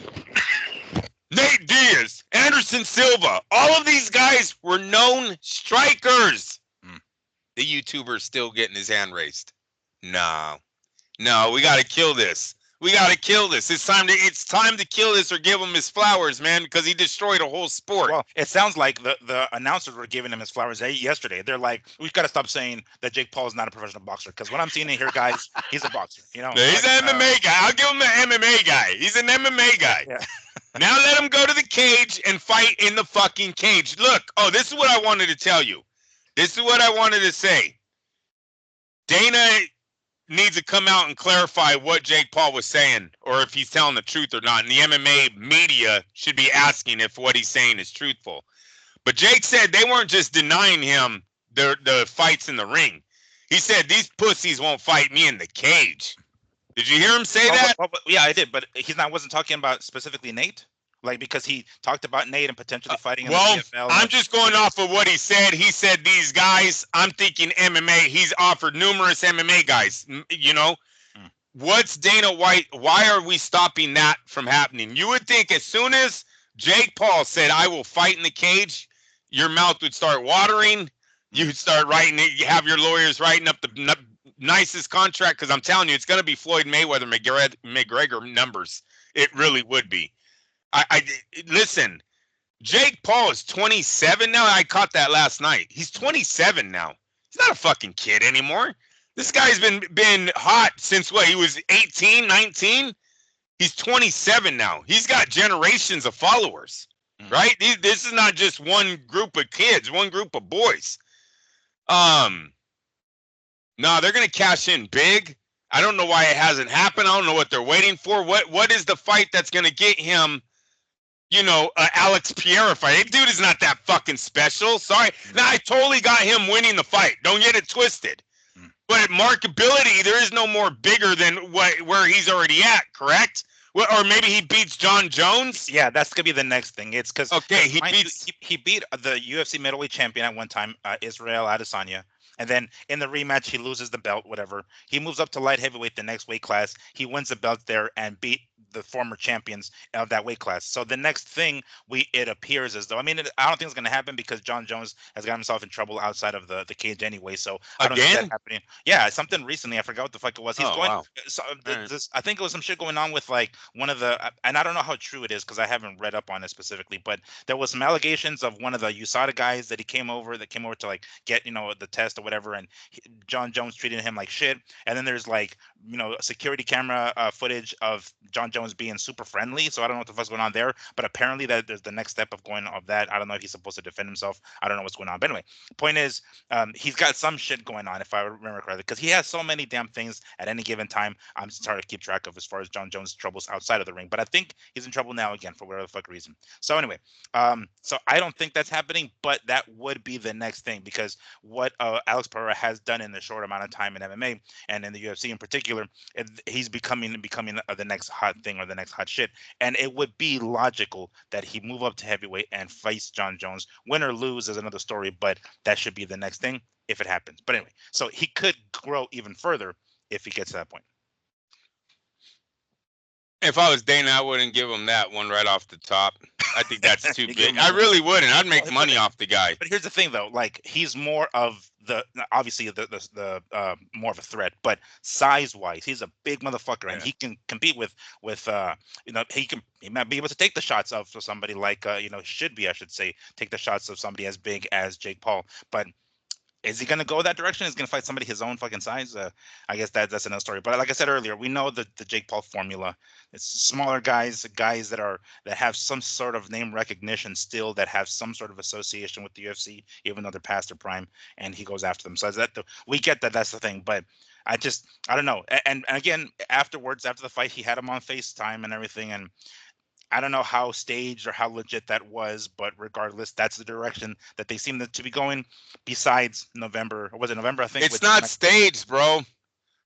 Nate Diaz, Anderson Silva, all of these guys were known strikers. The YouTuber's still getting his hand raised. No, we got to kill this. It's time to kill this or give him his flowers, man, because he destroyed a whole sport. Well, it sounds like the announcers were giving him his flowers yesterday. They're like, we've got to stop saying that Jake Paul is not a professional boxer because what I'm seeing here, guys, he's a boxer. He's an MMA guy. I'll give him an MMA guy. He's an MMA guy. Yeah. Now let him go to the cage and fight in the fucking cage. Look, this is what I wanted to tell you. This is what I wanted to say. Dana needs to come out and clarify what Jake Paul was saying or if he's telling the truth or not. And the MMA media should be asking if what he's saying is truthful. But Jake said they weren't just denying him the fights in the ring. He said, these pussies won't fight me in the cage. Did you hear him say that? Yeah, I did. But wasn't talking about specifically Nate? Like, because he talked about Nate and potentially fighting in the Well, PFL. I'm just going off of what he said. He said these guys. I'm thinking MMA. He's offered numerous MMA guys. You know, Mm. what's Dana White? Why are we stopping that from happening? You would think as soon as Jake Paul said, "I will fight in the cage," your mouth would start watering. You'd start writing it. You have your lawyers writing up the nicest contract, because I'm telling you, it's going to be Floyd Mayweather McGregor numbers. It really would be. I listen. Jake Paul is 27 now. I caught that last night. He's 27 now. He's not a fucking kid anymore. This guy's been hot since what? He was 18, 19. He's 27 now. He's got generations of followers, right? This is not just one group of kids, one group of boys. No, they're gonna cash in big. I don't know why it hasn't happened. I don't know what they're waiting for. What is the fight that's gonna get him? Alex Pereira fight. That dude is not that fucking special. Sorry. Now, I totally got him winning the fight. Don't get it twisted. But markability, there is no more bigger than where he's already at, correct? Or maybe he beats John Jones? Yeah, that's going to be the next thing. It's because he beat the UFC middleweight champion at one time, Israel Adesanya. And then in the rematch, he loses the belt, whatever. He moves up to light heavyweight, the next weight class. He wins the belt there and beat the former champions of that weight class. So the next thing it appears as though, I mean, I don't think it's going to happen because John Jones has got himself in trouble outside of the cage anyway. So I don't see that happening. Yeah, something recently. I forgot what the fuck it was. He's going. Wow. So I think it was some shit going on with like one of the, and I don't know how true it is because I haven't read up on it specifically, but there was some allegations of one of the USADA guys that came over to like get the test or whatever, and John Jones treated him like shit. And then there's like security camera footage of John Jones being super friendly. So I don't know what the fuck's going on there, but apparently that there's the next step of going of that. I don't know if he's supposed to defend himself. I don't know what's going on. But anyway, point is, he's got some shit going on, if I remember correctly, because he has so many damn things at any given time. I'm starting to keep track of as far as John Jones' troubles outside of the ring. But I think he's in trouble now again for whatever the fuck reason. So anyway, so I don't think that's happening, but that would be the next thing, because what Alex Pereira has done in the short amount of time in MMA and in the UFC in particular, he's becoming the next hot thing or the next hot shit. And it would be logical that he move up to heavyweight and face John Jones. Win or lose is another story, but that should be the next thing if it happens. But anyway, so he could grow even further if he gets to that point. If I was Dana, I wouldn't give him that one right off the top. I think that's too big. I really wouldn't. I'd make money off the guy. But here's the thing, though. Like, he's more of obviously the more of a threat, but size-wise, he's a big motherfucker, and he can compete with he might be able to take the shots of somebody like should be, I should say, take the shots of somebody as big as Jake Paul, but. Is he going to go that direction? Is he going to fight somebody his own fucking size? I guess that's another story. But like I said earlier, we know the Jake Paul formula. It's smaller guys that have some sort of name recognition still, that have some sort of association with the UFC, even though they're past their prime, and he goes after them. So we get that. That's the thing. But I don't know. And again, afterwards, after the fight, he had him on FaceTime and everything, and I don't know how staged or how legit that was, but regardless, that's the direction that they seem to be going. Besides November, or was it November? I think it's not staged, bro.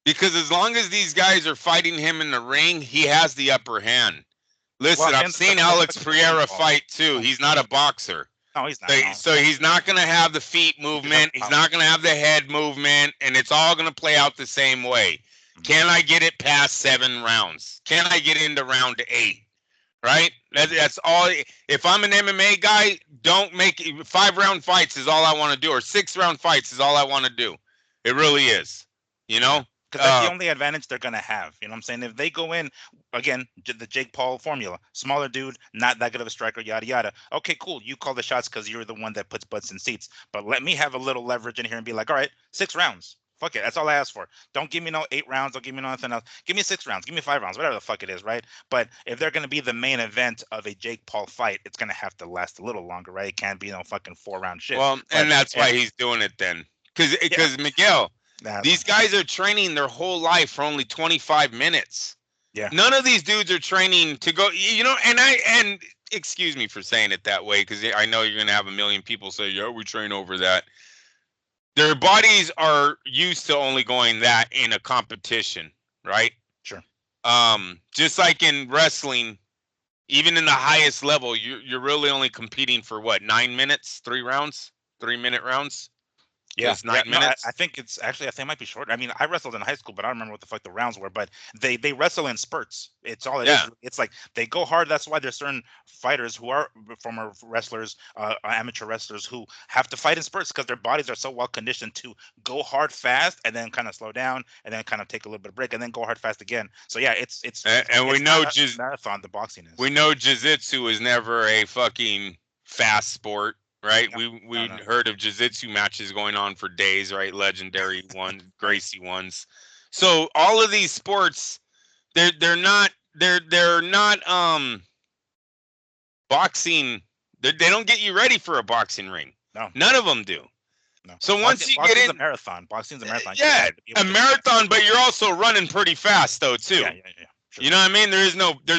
Because as long as these guys are fighting him in the ring, he has the upper hand. Listen, I've seen Alex Pereira fight too. He's not a boxer. No, he's not. So he's not going to have the feet movement. He's not going to have the head movement, and it's all going to play out the same way. Can I get it past 7 rounds? Can I get into round 8? Right? That's all. If I'm an MMA guy, don't make 5-round fights is all I want to do, or 6-round fights is all I want to do. It really is. Because that's the only advantage they're going to have. You know what I'm saying? If they go in, again, the Jake Paul formula, smaller dude, not that good of a striker, yada, yada. Okay, cool. You call the shots because you're the one that puts butts in seats. But let me have a little leverage in here and be like, all right, 6 rounds. Fuck it. That's all I ask for. Don't give me no 8 rounds. Don't give me nothing else. Give me 6 rounds. Give me 5 rounds. Whatever the fuck it is, right? But if they're going to be the main event of a Jake Paul fight, it's going to have to last a little longer, right? It can't be no fucking 4-round shit. Well, and that's why he's doing it then. Because Miguel, these guys are training their whole life for only 25 minutes. Yeah. None of these dudes are training to go, and excuse me for saying it that way, because I know you're going to have a million people say, yeah, we train over that. Their bodies are used to only going that in a competition, right? Sure. Just like in wrestling, even in the highest level, you're really only competing for what, 9 minutes, 3 rounds, 3 minute rounds, Yeah, just yeah. nine No, I minutes. think it's actually I think it might be short. I mean, I wrestled in high school, but I don't remember what the fuck the rounds were. But they wrestle in spurts. It's all it is. Yeah, It's like they go hard. That's why there's certain fighters who are former wrestlers, amateur wrestlers who have to fight in spurts because their bodies are so well conditioned to go hard fast and then kind of slow down and then kind of take a little bit of break and then go hard fast again. So yeah, and it's not a marathon. The boxing we is. know jiu-jitsu is never a fucking fast sport, right? No, no, We no. heard of jiu-jitsu matches going on for days, right? Legendary ones, Gracie ones. So all of these sports, they're not boxing. They don't get you ready for a boxing ring. No, None of them do. no. So once you get Boxing's a in, marathon. Boxing's a marathon. You yeah, have to be able a to. marathon, but you're also running pretty fast though too. Yeah, yeah, yeah. Sure. You know what I mean? There's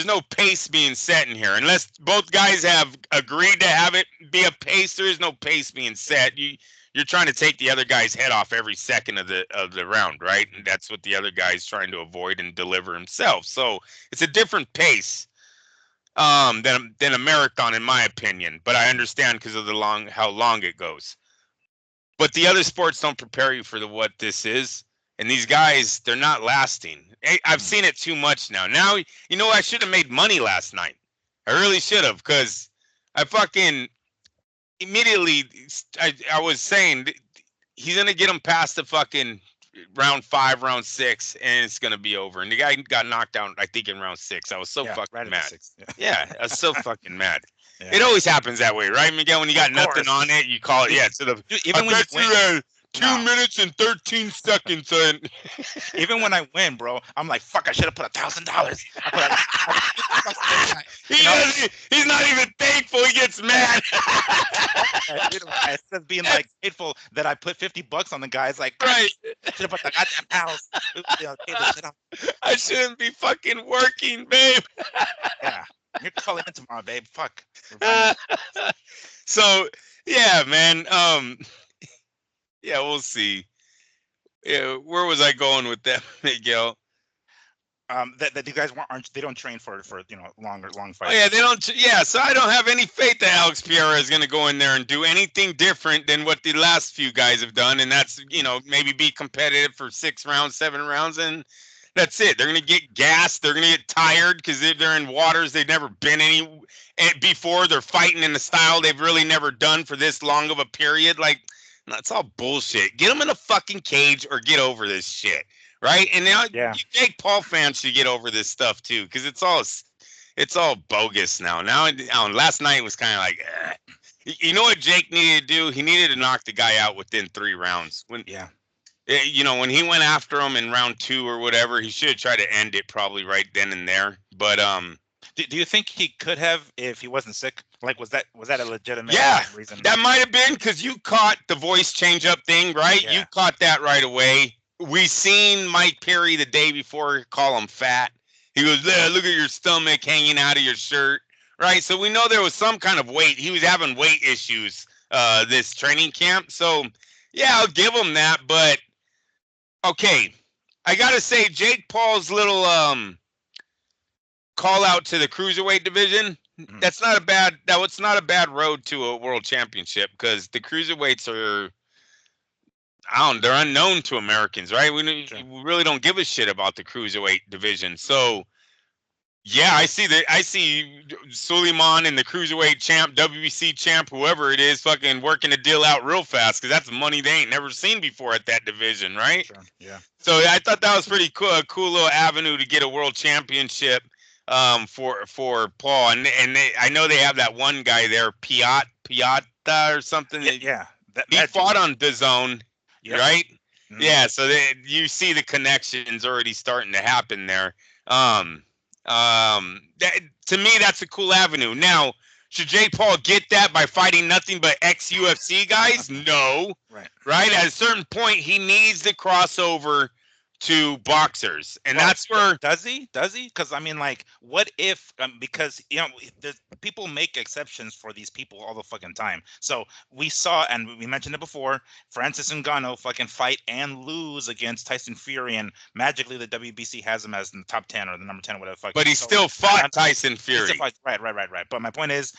no pace being set in here unless both guys have agreed to have it be a pace. There is no pace being set. You're trying to take the other guy's head off every second of the round, right? And that's what the other guy's trying to avoid and deliver himself. So it's a different pace than a marathon in my opinion. But I understand because of how long it goes. But the other sports don't prepare you for what this is. And these guys, they're not lasting. I've seen it too much now. Now, you know, I should have made money last night. I really should have, because I fucking immediately, I was saying, he's going to get him past the fucking round 5, round 6, and it's going to be over. And the guy got knocked out, I think, in round 6. I was so Yeah, fucking right at the mad. sixth. Yeah. Yeah, I was so fucking mad. Yeah. It always happens that way, right, Miguel? When you got Of nothing course. on it, you call it, Dude, yeah, to the. Dude, I even when you bet you win, 2 minutes and 13 seconds. And even when I win, bro, I'm like, fuck, I should have put $1,000. he's not even thankful. He gets mad. Instead of being like grateful that I put $50 on the guy, it's like, Right. I should have put the goddamn house. I shouldn't be fucking working, babe. Yeah, you're calling in tomorrow, babe. Fuck. So yeah, man. Yeah, we'll see. Yeah, where was I going with that, Miguel? That you guys aren't they don't train for long Oh fights. yeah, they don't. Yeah, so I don't have any faith that Alex Pereira is going to go in there and do anything different than what the last few guys have done, and that's maybe be competitive for 6 rounds, 7 rounds, and that's it. They're going to get gassed. They're going to get tired because they're in waters they've never been before. They're fighting in a style they've really never done for this long of a period. Like, that's all bullshit. Get them in a fucking cage or get over this shit. Right? And now Yeah. you Jake Paul fans should get over this stuff too, because it's all bogus now. Now, last night was kind of like, you know what Jake needed to do? He needed to knock the guy out within 3 rounds. When he went after him in round 2 or whatever, he should have tried to end it probably right then and there. But do you think he could have if he wasn't sick? Like, was that a legitimate reason? That might have been because you caught the voice change up thing, right? Yeah. You caught that right away. We seen Mike Perry the day before call him fat. He goes, "Yeah, look at your stomach hanging out of your shirt," right? So we know there was some kind of weight. He was having weight issues this training camp. So yeah, I'll give him that. But okay, I gotta say, Jake Paul's little call out to the cruiserweight division. That's not a bad. It's not a bad road to a world championship, because the cruiserweights are. They're unknown to Americans, right? We really don't give a shit about the cruiserweight division. So, yeah, I see Suleiman and the cruiserweight champ, WBC champ, whoever it is, fucking working a deal out real fast, because that's money they ain't never seen before at that division, right? Sure. Yeah. So I thought that was pretty cool, a cool little avenue to get a world championship for Paul, and I know they have that one guy there, Piata or something. Yeah. He fought on DAZN. Yep. Right? Mm-hmm. Yeah, so you see the connections already starting to happen there. To me, that's a cool avenue. Now, should Jake Paul get that by fighting nothing but ex-UFC guys? No. Right. Right? At a certain point, he needs the crossover to boxers, and Well, that's where. does he? Does he? Because I mean, like, what if? Because there's people make exceptions for these people all the fucking time. So we saw, and we mentioned it before. Francis Ngannou fucking fight and lose against Tyson Fury, and magically the WBC has him as in the top 10 or the number 10, whatever. Fuck. But he So still fought Tyson he still Fury. fights. Right, right, right, right. But my point is,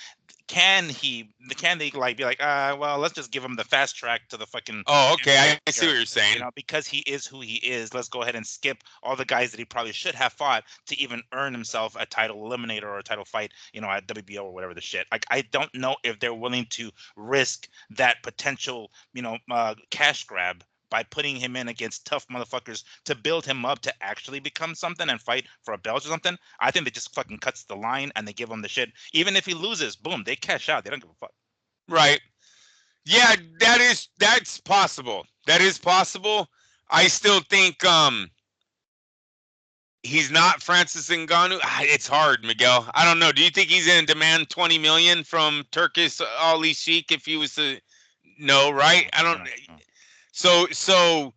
can they like be like, well, let's just give him the fast track to the fucking Oh, okay. I see here, what you're saying. because he is who he is. Let's go ahead and skip all the guys that he probably should have fought to even earn himself a title eliminator or a title fight, at WBO or whatever the shit. Like, I don't know if they're willing to risk that potential, cash grab by putting him in against tough motherfuckers to build him up to actually become something and fight for a belt or something. I think they just fucking cuts the line and they give him the shit. Even if he loses, boom, they cash out. They don't give a fuck. Right. Yeah, that's possible. That is possible. I still think he's not Francis Ngannou. It's hard, Miguel. I don't know. Do you think he's going to demand 20 million from Turkish Ali Sheikh if he was to? No, right? I don't. No. So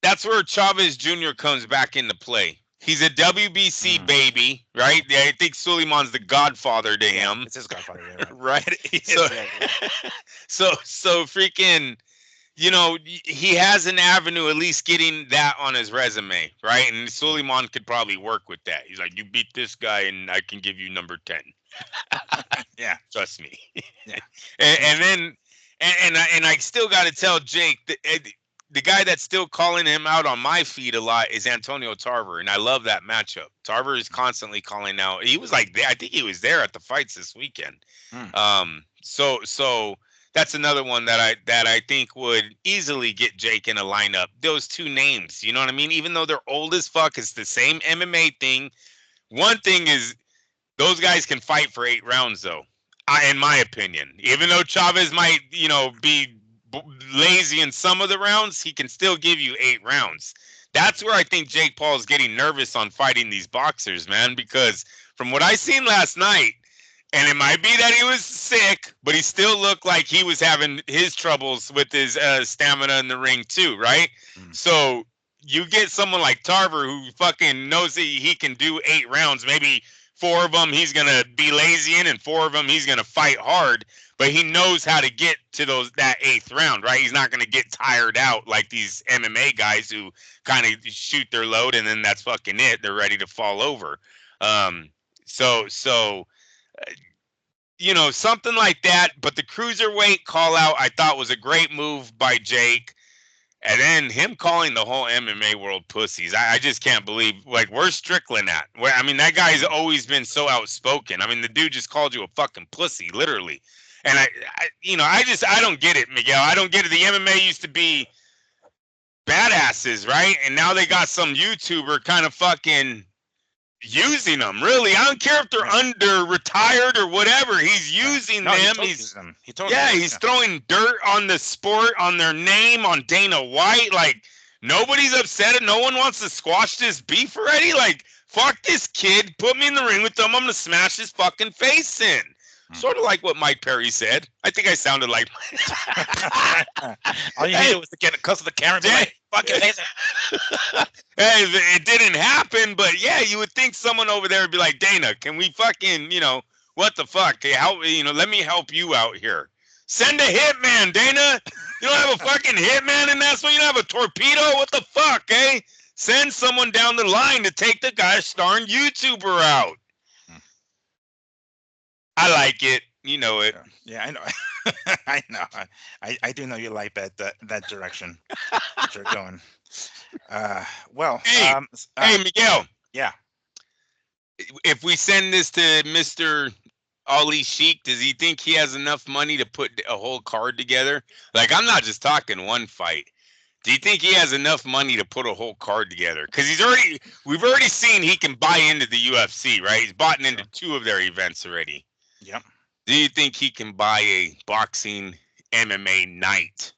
that's where Chavez Jr. comes back into play. He's a WBC baby, right? I think Suleiman's the godfather to him. It's his godfather, yeah, right? So freaking, he has an avenue at least getting that on his resume, right? And Suleiman could probably work with that. He's like, you beat this guy and I can give you number 10. Yeah. Trust me. Yeah. and then, and I still got to tell Jake that the guy that's still calling him out on my feed a lot is Antonio Tarver, and I love that matchup. Tarver is constantly calling out. He was like, I think he was there at the fights this weekend. So that's another one that I think would easily get Jake in a lineup. Those two names, you know what I mean? Even though they're old as fuck, it's the same MMA thing. One thing is those guys can fight for 8 rounds, though. In my opinion, even though Chavez might, be lazy in some of the rounds, he can still give you 8 rounds. That's where I think Jake Paul is getting nervous on fighting these boxers, man, because from what I seen last night, and it might be that he was sick, but he still looked like he was having his troubles with his stamina in the ring too, right? So you get someone like Tarver who fucking knows that he can do 8 rounds, maybe 4 of them he's going to be lazy in and 4 of them he's going to fight hard. But he knows how to get to that 8th round, right? He's not going to get tired out like these MMA guys who kind of shoot their load and then that's fucking it. They're ready to fall over. So something like that. But the cruiserweight call out I thought was a great move by Jake. And then him calling the whole MMA world pussies. I just can't believe, like, where's Strickland at? I mean, that guy's always been so outspoken. I mean, the dude just called you a fucking pussy, literally. And I don't get it, Miguel. I don't get it. The MMA used to be badasses, right? And now they got some YouTuber kind of fucking using them. Really, I don't care if they're under retired or whatever. He's using them. He's throwing dirt on the sport, on their name, on Dana White. Like, nobody's upset. No one wants to squash this beef already. Like, fuck this kid. Put me in the ring with them. I'm gonna smash his fucking face in. Sort of like what Mike Perry said. I think I sounded like. All you needed was to get a cuss of the camera. Fucking face. Hey, it didn't happen, but yeah, you would think someone over there would be like, Dana, can we fucking, what the fuck? Hey, let me help you out here. Send a hitman, Dana. You don't have a fucking hitman in that, so you don't have a torpedo? What the fuck, eh? Send someone down the line to take the guy's darn YouTuber out. I like it. You know it. Yeah, I know. I know. I do know you like that direction that you're going. Hey, Miguel. Yeah. If we send this to Mr. Ali Sheikh, does he think he has enough money to put a whole card together? Like, I'm not just talking one fight. Do you think he has enough money to put a whole card together? Because we've already seen he can buy into the UFC, right? He's bought into 2 of their events already. Yep. Do you think he can buy a boxing MMA night?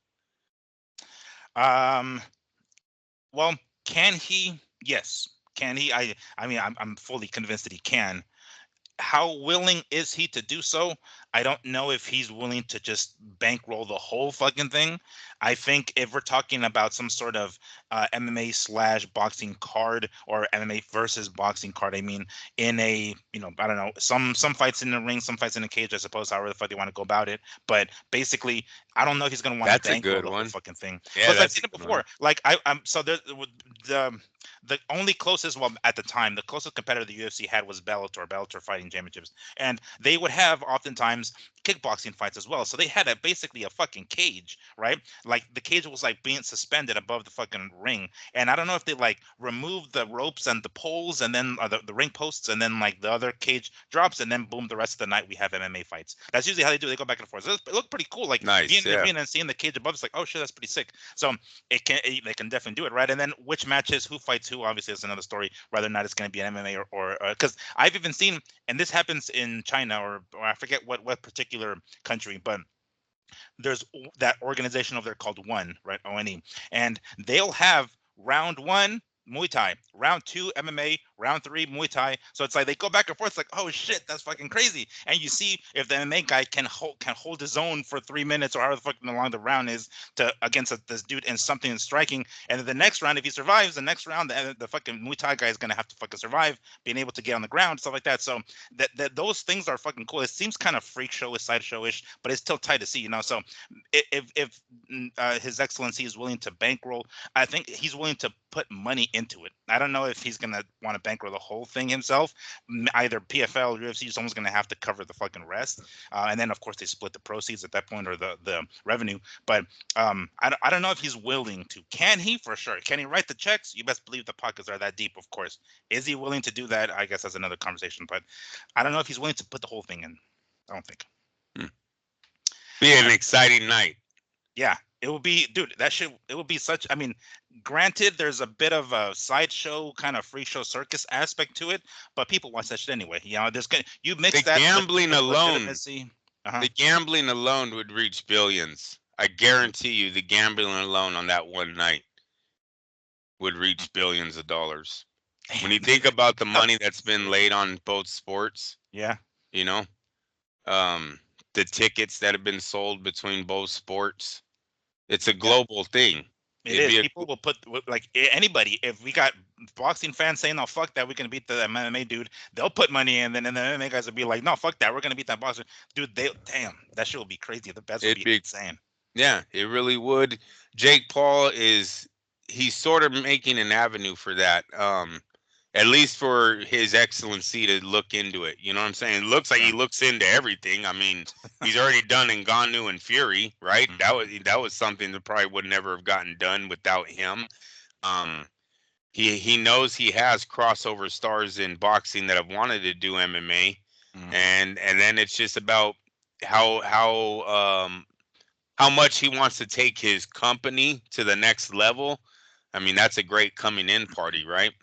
Well, can he? Yes. Can he? I mean, I'm fully convinced that he can. How willing is he to do so? I don't know if he's willing to just bankroll the whole fucking thing. I think if we're talking about some sort of MMA slash boxing card, or MMA versus boxing card. I mean, in a, I don't know, some fights in the ring, some fights in the cage, I suppose, however the fuck they want to go about it. But basically, I don't know if he's gonna want to That's a bankroll good the whole one. fucking thing, Yeah, because I've that's a seen it good one. before. Like I'm so there the the only closest, well, at the time, the closest competitor the UFC had was Bellator Fighting Championships, and they would have oftentimes kickboxing fights as well. So they had basically a fucking cage, right? Like the cage was like being suspended above the fucking ring, and I don't know if they like removed the ropes and the poles, and then the ring posts, and then like the other cage drops, and then boom, the rest of the night we have MMA fights. That's usually how they do. They go back and forth. So it looked pretty cool. Like being Nice. in the Yeah. ring and seeing the cage above, it's like, oh shit, that's pretty sick. So they can definitely do it, right? And then which matches, who fights who, obviously is another story. Whether or not it's going to be an MMA, or because I've even seen, and this happens in China, or I forget what particular country, but there's that organization over there called One, right? ONE, and they'll have round one Muay Thai, round two MMA, round three Muay Thai. So it's like they go back and forth. It's like, oh shit, that's fucking crazy. And you see if the MMA guy can hold his own for 3 minutes, or however the fucking long the round is, to against this dude in something striking. And then the next round, if he survives, the next round, the fucking Muay Thai guy is gonna have to fucking survive, being able to get on the ground, stuff like that. So that those things are fucking cool. It seems kind of freak show, sideshow ish, but it's still tight to see, So if His Excellency is willing to bankroll, I think he's willing to put money into it. I don't know if he's gonna want to bankroll the whole thing himself. Either PFL or UFC, someone's gonna have to cover the fucking rest, and then of course they split the proceeds at that point, or the revenue. But I don't know if he's willing to. Can he? For sure. Can he write the checks? You best believe the pockets are that deep. Of course. Is he willing to do that? I guess that's another conversation. But I don't know if he's willing to put the whole thing in. I don't think. Hmm. Be an exciting night. Yeah, it will be, dude. It will be such. I mean, granted, there's a bit of a sideshow kind of freak show circus aspect to it, but people watch that shit anyway. There's gonna you mix The that gambling with alone, legitimacy. Uh-huh. the gambling alone would reach billions. I guarantee you, the gambling alone on that one night would reach billions of dollars. When you Damn. think about the money that's been laid on both sports, Yeah, you know, um, the tickets that have been sold between both sports, it's a yeah. global thing. It It'd is. be a People will put, like, anybody. If we got boxing fans saying, "No, fuck that, we can beat the MMA dude," they'll put money in. And then the MMA guys will be like, "No, fuck that, we're gonna beat that boxer dude." They Damn, that shit will be crazy. The bets will it'd be be insane. Yeah, it really would. Jake Paul he's sort of making an avenue for that. At least for His Excellency to look into it. You know what I'm saying? It looks like he Sure. looks into everything. I mean, he's already done Ngannou and Fury, right? Mhm. That was something that probably would never have gotten done without him. Um, he knows he has crossover stars in boxing that have wanted to do MMA, Mhm. and then it's just about how how much he wants to take his company to the next level. I mean, that's a great coming in party, right?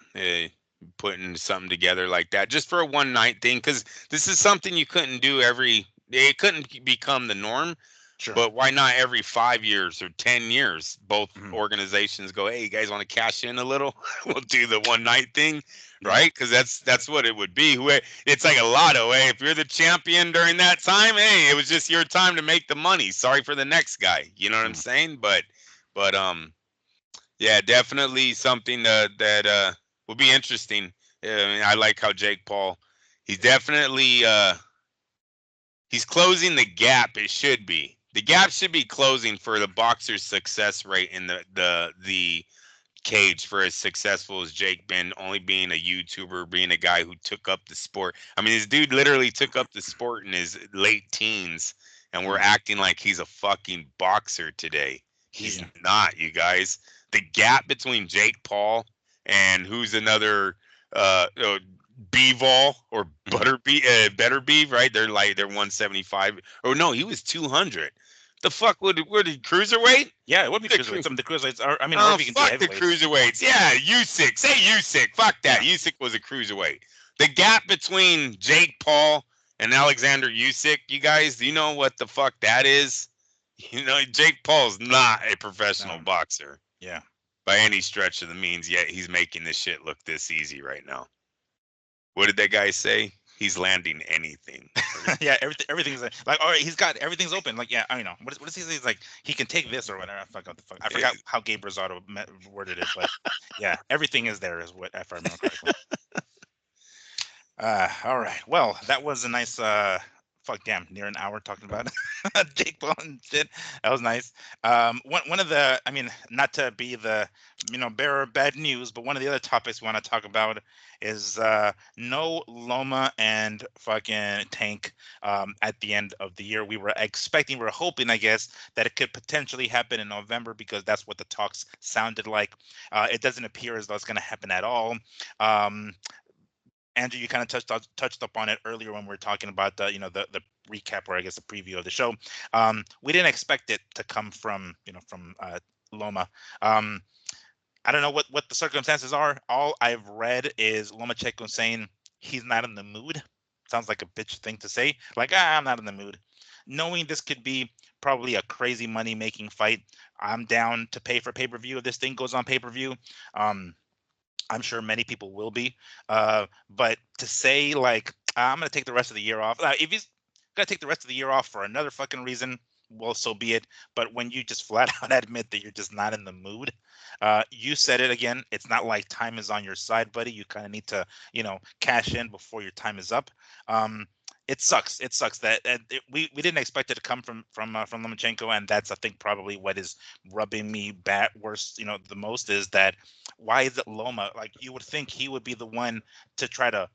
Putting something together like that just for a one night thing, because this is something you couldn't do every. It couldn't become the norm, Sure. but why not every 5 years or 10 years? Both Mhm. organizations go, "Hey, you guys want to cash in a little? We'll do the one night thing." Yeah. Right, because that's what it would be. It's like a lotto. Hey, if you're the champion during that time, hey, it was just your time to make the money. Sorry for the next guy. You know what I'm Mhm. saying? But yeah, definitely something that will be interesting. I mean, I like how Jake Paul, he's definitely he's closing the gap. It should be. The gap should be closing for the boxer's success rate in the cage for as successful as Jake been, only being a YouTuber, being a guy who took up the sport. I mean, this dude literally took up the sport in his late teens, and we're Mhm. acting like he's a fucking boxer today. He's Yeah. not, you guys. The gap between Jake Paul and who's another Bivol or Mhm. Better Beef, right? They're 175. Oh no, he was 200. The fuck would he cruiserweight? Yeah, it would be The cruiserweight. Some of the cruiserweights are. I mean, or Oh, if you can do fuck the heavyweights. cruiserweights. Yeah, Usyk. Say Usyk. Fuck that. Yeah. Usyk was a cruiserweight. The gap between Jake Paul and Alexander Usyk, you guys, do you know what the fuck that is? You know, Jake Paul's not a professional No. boxer Yeah. by any stretch of the means, yet he's making this shit look this easy right now. What did that guy say? He's landing anything. Yeah, everything's like, all right, he's got everything's open. Like, yeah, I don't know. What is he? He's like, he can take this or whatever. I forgot what the fuck. I forgot how Gabe Rosado worded it, but yeah, everything is there, is what if I remember correctly. All right. Well, that was a nice fuck damn, near an hour talking about Jake Paul and shit. That was nice. One of the, I mean, not to be the bearer of bad news, but one of the other topics we want to talk about is no Loma and fucking Tank at the end of the year. We were hoping, I guess, that it could potentially happen in November because that's what the talks sounded like. It doesn't appear as though it's going to happen at all. Andrew, you kind of touched up on it earlier when we were talking about the recap, or I guess the preview of the show. We didn't expect it to come from Loma. I don't know what the circumstances are. All I've read is Lomachenko saying he's not in the mood. Sounds like a bitch thing to say. Like, I'm not in the mood. Knowing this could be probably a crazy money making fight, I'm down to pay for pay-per-view if this thing goes on pay-per-view. I'm sure many people will be. But to say, like, I'm going to take the rest of the year off. If he's going to take the rest of the year off for another fucking reason, well, so be it. But when you just flat out admit that you're just not in the mood, you said it again. It's not like time is on your side, buddy. You kind of need to, cash in before your time is up. It sucks. It sucks that we didn't expect it to come from Lomachenko, and that's, I think, probably what is rubbing me worse. The most is that, why is it Loma? Like, you would think he would be the one to try to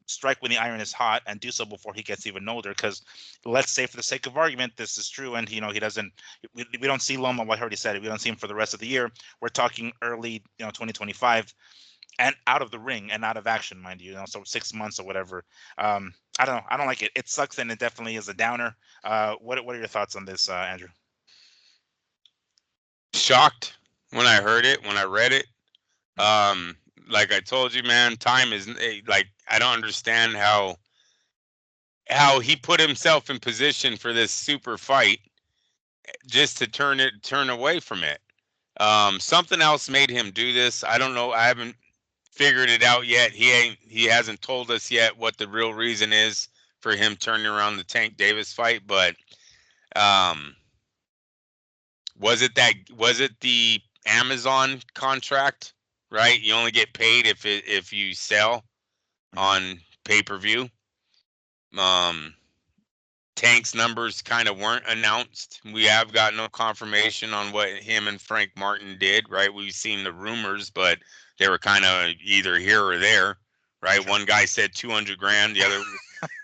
strike when the iron is hot and do so before he gets even older. Because let's say, for the sake of argument, this is true, and he doesn't. We don't see Loma. Well, I already said it. We don't see him for the rest of the year. We're talking early 2025. And out of the ring and out of action, mind you, so 6 months or whatever. I don't know. I don't like it. It sucks, and it definitely is a downer. What are your thoughts on this, Andrew? Shocked when I heard it, when I read it. Like I told you, man, time is like, I don't understand how he put himself in position for this super fight just to turn away from it. Something else made him do this. I don't know. I haven't figured it out yet. He hasn't told us yet what the real reason is for him turning around the Tank Davis fight, but was it the Amazon contract, right? You only get paid if you sell on pay-per-view. Tank's numbers kind of weren't announced. We have got no confirmation on what him and Frank Martin did, right? We've seen the rumors, but they were kind of either here or there, right? One guy said 200 grand, the other,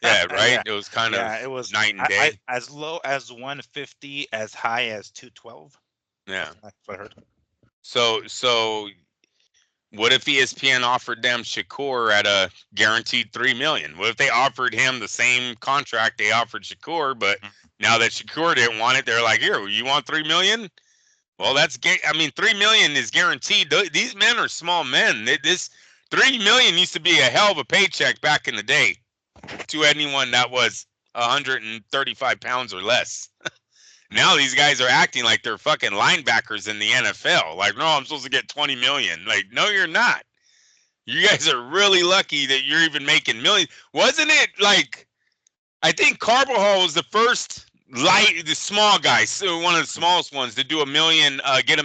yeah, right? Yeah. It was kind of it was night and day. As low as 150, as high as 212. Yeah. That's what I heard. So what if ESPN offered them Shakur at a guaranteed $3 million? What if they offered him the same contract they offered Shakur, but now that Shakur didn't want it, they're like, here, you want $3 million? Well, I mean, $3 million is guaranteed. These men are small men. This $3 million used to be a hell of a paycheck back in the day to anyone that was 135 pounds or less. Now these guys are acting like they're fucking linebackers in the NFL. Like, no, I'm supposed to get 20 million. Like, no, you're not. You guys are really lucky that you're even making millions. Wasn't it like, I think Carbajal was the first the small guy, so one of the smallest ones to do get $1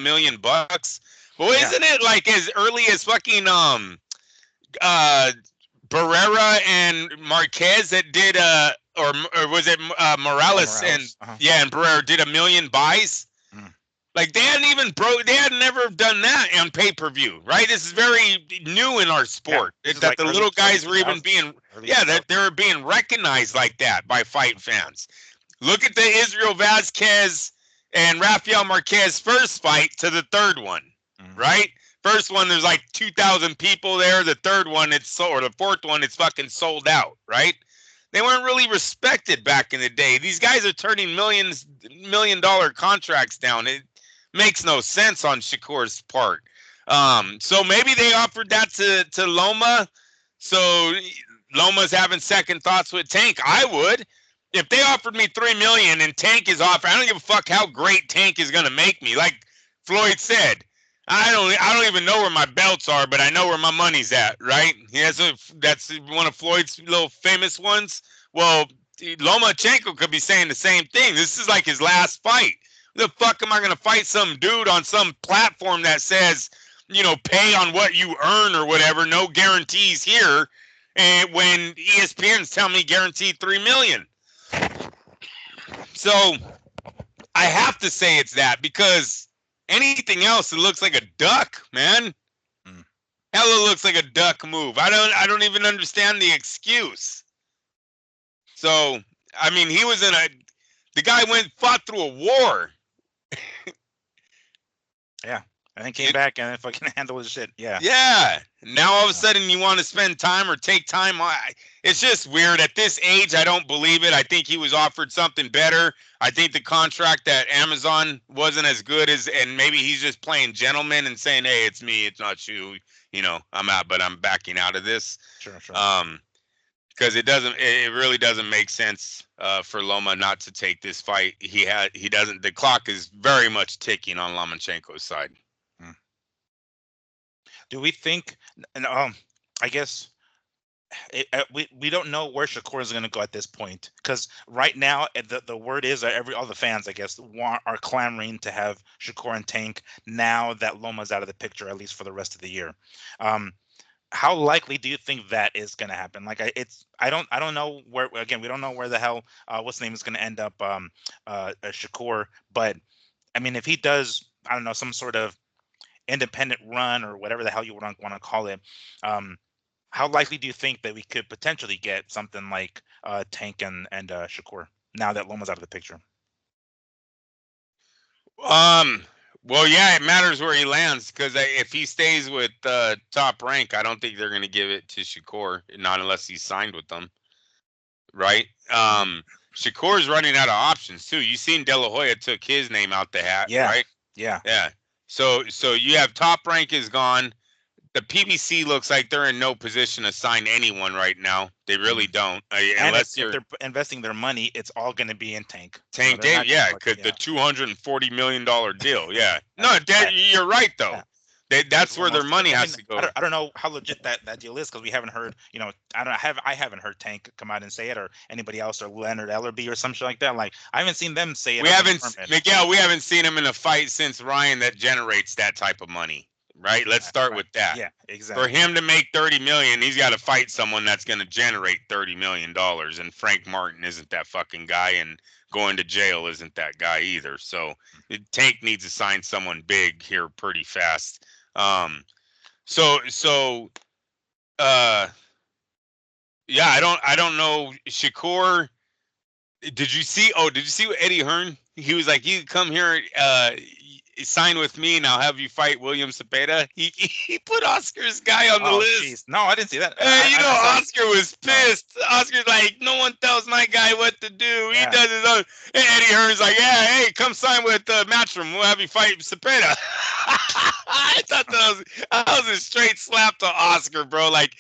million. But isn't it like as early as fucking Barrera and Marquez that did or was it Morales and and Barrera did $1 million buys? Like, they had never done that on pay-per-view, right? This is very new in our sport. That like the little guys were even being that they were being recognized like that by fight fans. Look at the Israel Vazquez and Rafael Marquez first fight to the third one, right? First one, there's like 2,000 people there. The third one, or the fourth one, it's fucking sold out, right? They weren't really respected back in the day. These guys are turning $1 million contracts down. It makes no sense on Shakur's part. So maybe they offered that to Loma. So Loma's having second thoughts with Tank. I would. If they offered me $3 million and Tank is offered, I don't give a fuck how great Tank is going to make me. Like Floyd said, I don't even know where my belts are, but I know where my money's at, right? That's one of Floyd's little famous ones. Well, Lomachenko could be saying the same thing. This is like his last fight. The fuck am I gonna fight some dude on some platform that says, pay on what you earn or whatever, no guarantees here, and when ESPN's telling me guaranteed 3 million. So I have to say it's that because anything else, it looks like a duck, man. Mm. Hella looks like a duck move. I don't even understand the excuse. So I mean, the guy fought through a war. Yeah. And then came It, back and then fucking handle his shit. Yeah. yeah. Now all of a sudden you want to spend time or take time. It's just weird. At this age, I don't believe it. I think he was offered something better. I think the contract at Amazon wasn't as good and maybe he's just playing gentleman and saying, "Hey, it's me, it's not you. I'm out, but I'm backing out of this." Sure, sure. Because it really doesn't make sense for Loma not to take this fight. He doesn't. The clock is very much ticking on Lomachenko's side. Mm. Do we think, and I guess we don't know where Shakur is going to go at this point because right now the word is that all the fans, I guess, are clamoring to have Shakur and Tank now that Loma's out of the picture, at least for the rest of the year. How likely do you think that is going to happen? Like I don't know where, again, we don't know where the hell what's the name is going to end up, Shakur, but I mean, if he does, I don't know, some sort of independent run or whatever the hell you want to call it, um, how likely do you think that we could potentially get something like Tank and Shakur now that Loma's out of the picture? Um. Well, yeah, it matters where he lands because if he stays with Top Rank, I don't think they're going to give it to Shakur, not unless he's signed with them, right? Mhm. Shakur's running out of options too. You seen De La Hoya took his name out the hat, Yeah, right? yeah. Yeah. So you have Top Rank is gone. The PBC looks like they're in no position to sign anyone right now. They really Mhm. don't, And unless if you're they're investing their money, it's all going to be in Tank. Tank They're Davis. not going to Yeah, fucking, because the yeah. $240 million deal. Yeah, no, Right. you're right though. Yeah. Because That's where their money I has mean, to go. I don't know how legit that deal is because we haven't heard, I haven't heard Tank come out and say it or anybody else or Leonard Ellerby or something like that. Like I haven't seen them say it We or haven't confirm it. Miguel. We haven't seen him in a fight since Ryan that generates that type of money. Right. Let's Right, start right. with that. Yeah, For exactly. him to make 30 million, he's got to fight someone that's going to generate $30 million. And Frank Martin isn't that fucking guy, and going to jail isn't that guy either. So Tank needs to sign someone big here pretty fast. Um, so uh, yeah, I don't know. Shakur, did you see? Oh, did you see what Eddie Hearn? He was like, "You can come here, sign with me, and I'll have you fight William Cepeda." He put Oscar's guy on the Oh, list. jeez. No, I didn't see that. I saw. Oscar was Oh, pissed. Oscar's like, no one tells my guy what to do. He yeah. does his own. And Eddie Hearn's like, yeah, hey, come sign with Matchroom. We'll have you fight Cepeda. I thought that was a straight slap to Oscar, bro. Like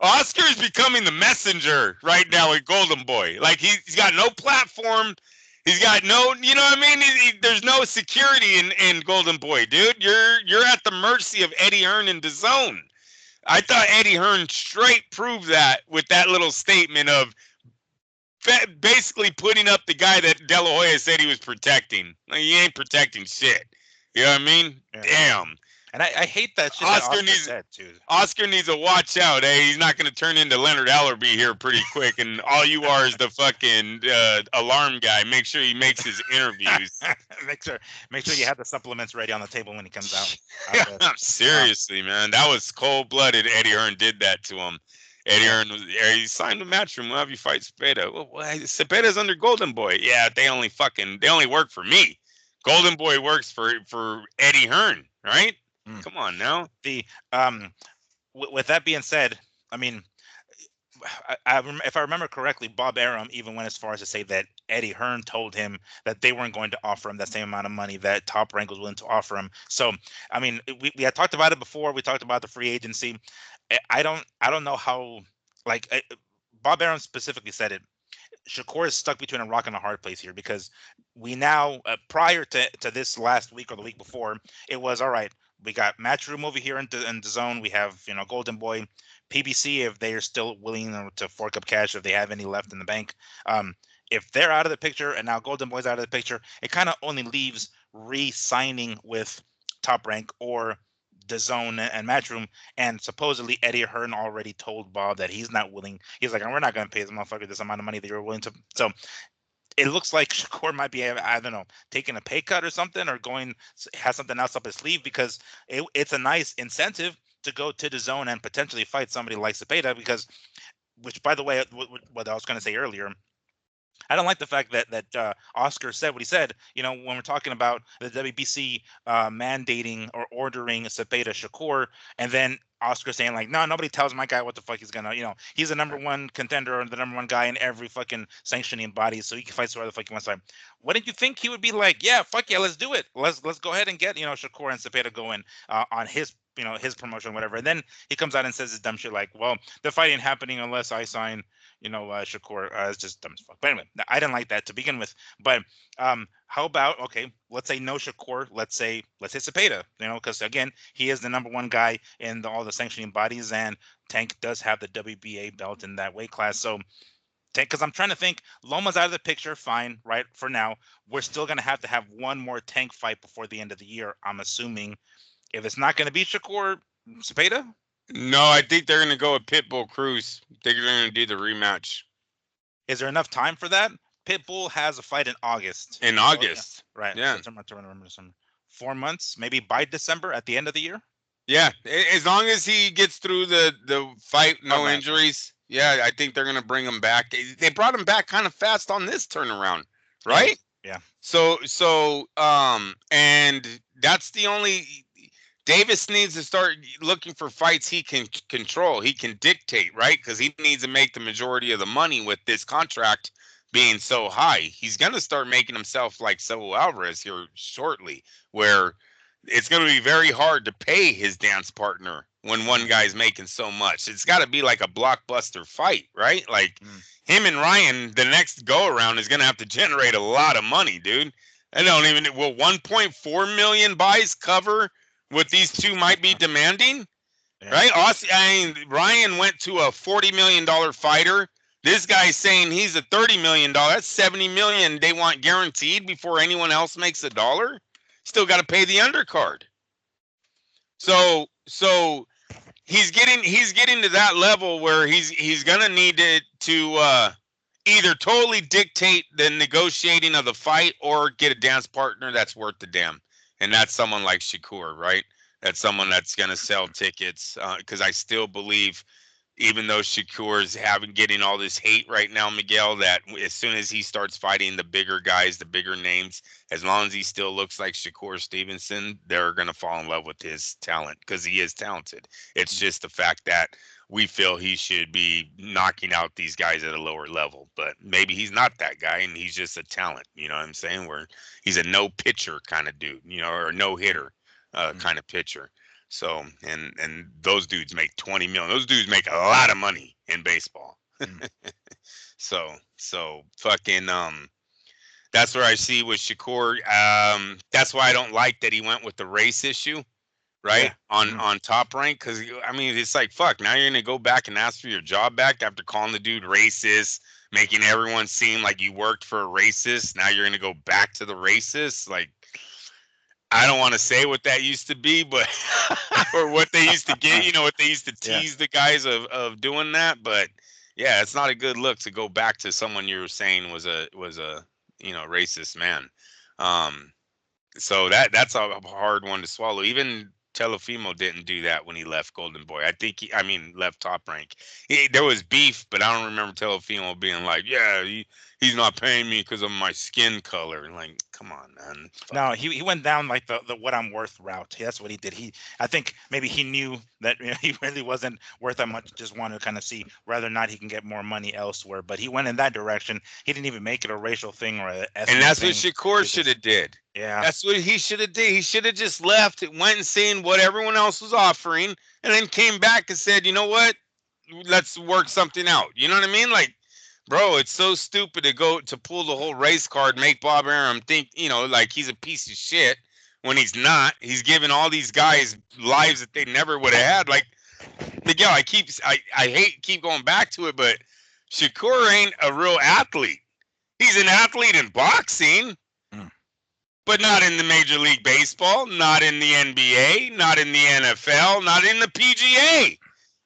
Oscar is becoming the messenger right now with Golden Boy. Like he's got no platform. He's got no, you know what I mean? There's no security in Golden Boy, dude. You're at the mercy of Eddie Hearn and DAZN. I thought Eddie Hearn straight proved that with that little statement of basically putting up the guy that De La Hoya said he was protecting. Like, he ain't protecting shit. You know what I mean? Yeah. Damn. And I hate that shit that Oscar Oscar needs said too. Oscar needs to watch out. Hey, he's not going to turn into Leonard Ellerby here pretty quick, and all you are is the fucking alarm guy. Make sure he makes his interviews. make sure make sure you have the supplements ready on the table when he comes out there. Uh, Seriously, man, that was cold blooded. Eddie Hearn did that to him. Eddie yeah. Hearn he signed a Matchroom. We'll have you fight Cepeda. Well, Cepeda's under Golden Boy. Yeah, they only work for me. Golden Boy works for Eddie Hearn, right? Mm. Come on now. The with that being said, I mean, if I remember correctly, Bob Arum even went as far as to say that Eddie Hearn told him that they weren't going to offer him that same amount of money that Top Rank was willing to offer him. So, I mean, we had talked about it before. We talked about the free agency. I don't know how, like, Bob Arum specifically said it. Shakur is stuck between a rock and a hard place here because we now, prior to this last week or the week before, it was all right. we got Matchroom over here in the zone. We have, Golden Boy, PBC, if they are still willing to fork up cash, if they have any left in the bank. If they're out of the picture and now Golden Boy's out of the picture, it kind of only leaves re-signing with Top Rank or the Zone and Matchroom. And supposedly Eddie Hearn already told Bob that he's not willing. He's like, we're not going to pay this motherfucker this amount of money that you're willing to. So it looks like Shakur might be, I don't know, taking a pay cut or something, or has something else up his sleeve, because it's a nice incentive to go to the Zone and potentially fight somebody like Cepeda, which, by the way, what I was going to say earlier, I don't like the fact that Oscar said what he said. When we're talking about the WBC mandating or ordering Cepeda Shakur, and then Oscar saying like, no, nobody tells my guy what the fuck he's gonna. He's the number one contender or the number one guy in every fucking sanctioning body, so he can fight whoever the fuck he wants to fight. Wouldn't you think he would be like, yeah, fuck yeah, let's do it. Let's go ahead and get Shakur and Cepeda going on his promotion, whatever. And then he comes out and says this dumb shit like, well, the fight ain't happening unless I sign Shakur. It's just dumb as fuck. But anyway, I didn't like that to begin with. But how about, okay, let's say no Shakur. Let's hit Cepeda, because again, he is the number one guy in all the sanctioning bodies, and Tank does have the WBA belt in that weight class. So, because I'm trying to think, Loma's out of the picture, fine, right? For now, we're still going to have one more Tank fight before the end of the year, I'm assuming. If it's not going to be Shakur, Cepeda? No, I think they're going to go with Pitbull Cruz. They're going to do the rematch. Is there enough time for that? Pitbull has a fight in August. In August. Oh, yeah. Right. Yeah. September, October, December. 4 months, maybe by December at the end of the year? Yeah. As long as he gets through the fight, no injuries. Yeah, I think they're going to bring him back. They brought him back kind of fast on this turnaround, right? Yeah. So, and that's the only... Davis needs to start looking for fights he can control. He can dictate, right? Because he needs to make the majority of the money with this contract being so high. He's going to start making himself like Saul Alvarez here shortly, where it's going to be very hard to pay his dance partner when one guy's making so much. It's got to be like a blockbuster fight, right? Like him and Ryan, the next go around is going to have to generate a lot of money, dude. I don't even... Will 1.4 million buys cover what these two might be demanding? Yeah. Right? Ryan went to a $40 million fighter. This guy's saying he's a $30 million. That's $70 million they want guaranteed before anyone else makes a dollar. Still got to pay the undercard. So he's getting to that level where he's gonna need to either totally dictate the negotiating of the fight or get a dance partner that's worth the damn. And that's someone like Shakur, right? That's someone that's going to sell tickets. Because I still believe, even though Shakur's getting all this hate right now, Miguel, that as soon as he starts fighting the bigger guys, the bigger names, as long as he still looks like Shakur Stevenson, they're going to fall in love with his talent because he is talented. It's just the fact that we feel he should be knocking out these guys at a lower level, but maybe he's not that guy and he's just a talent. You know what I'm saying? Where he's a no pitcher kind of dude, or no hitter kind of pitcher. So, and those dudes make 20 million. Those dudes make a lot of money in baseball. So fucking, that's where I see with Shakur. That's why I don't like that he went with the race issue. Right? Yeah. On Top Rank, because I mean it's like, fuck, now you're gonna go back and ask for your job back after calling the dude racist, making everyone seem like you worked for a racist. Now you're gonna go back to the racist. Like, I don't want to say what that used to be, but or what they used to get, what they used to tease the guys of doing that. But yeah, it's not a good look to go back to someone you were saying was a racist man. So that's a hard one to swallow. Even Telefimo didn't do that when he left Golden Boy. I think left Top Rank. There was beef, but I don't remember Telefimo being like, yeah, he's not paying me because of my skin color. Like, come on, man. No, he went down like the what I'm worth route. That's what he did. I think maybe he knew that he really wasn't worth that much. Just wanted to kind of see whether or not he can get more money elsewhere. But he went in that direction. He didn't even make it a racial thing or an ethnic and that's thing. What Shakur should have did. Yeah, that's what he should have did. He should have just left, went and seen what everyone else was offering, and then came back and said, you know what, let's work something out. You know what I mean? Like, bro, it's so stupid to pull the whole race card, make Bob Arum think, like he's a piece of shit when he's not. He's giving all these guys lives that they never would have had. Like Miguel, I hate keep going back to it, but Shakur ain't a real athlete. He's an athlete in boxing, Mm. but not in the Major League Baseball, not in the NBA, not in the NFL, not in the PGA.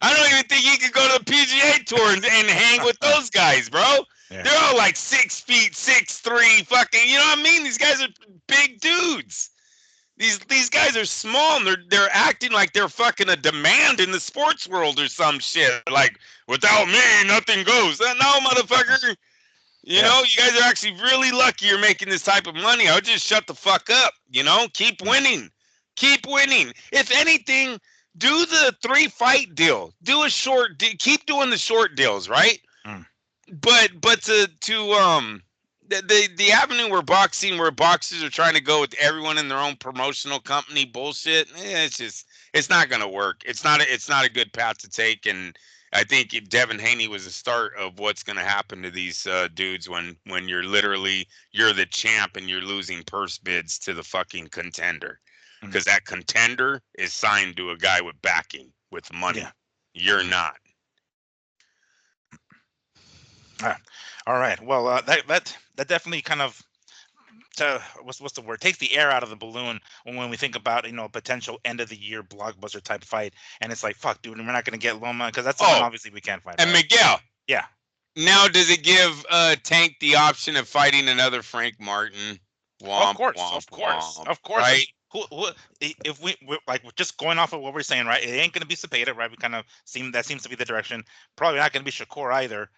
I don't even think he could go to the PGA tour and hang with those guys, bro. Yeah. They're all like 6 feet, 6'3", fucking. You know what I mean? These guys are big dudes. These guys are small and they're acting like they're fucking a demand in the sports world or some shit. Like, without me, nothing goes. No, motherfucker. You Yeah. know, you guys are actually really lucky you're making this type of money. I would just shut the fuck up. You know, keep winning. Keep winning. If anything, do the 3-fight deal. Do a short. Keep doing the short deals, right? Mm. But the avenue where boxers are trying to go with everyone in their own promotional company bullshit. It's not gonna work. It's not a good path to take, and I think Devin Haney was the start of what's gonna happen to these dudes when you're the champ and you're losing purse bids to the fucking contender, Mm. because that contender is signed to a guy with backing with money. Yeah. You're not. All right. Well, that definitely kind of what's the word, takes the air out of the balloon when we think about a potential end of the year blockbuster type fight, and it's like fuck, dude, we're not gonna get Loma because that's the one Oh, obviously we can't fight, and right? Miguel. Yeah. Now, does it give Tank the option of fighting another Frank Martin? Of Womp, course, womp, of course, womp. of course. Right? Who if we're like just going off of what we're saying, right? It ain't gonna be Cepeda, right? We kind of seems to be the direction. Probably not gonna be Shakur either.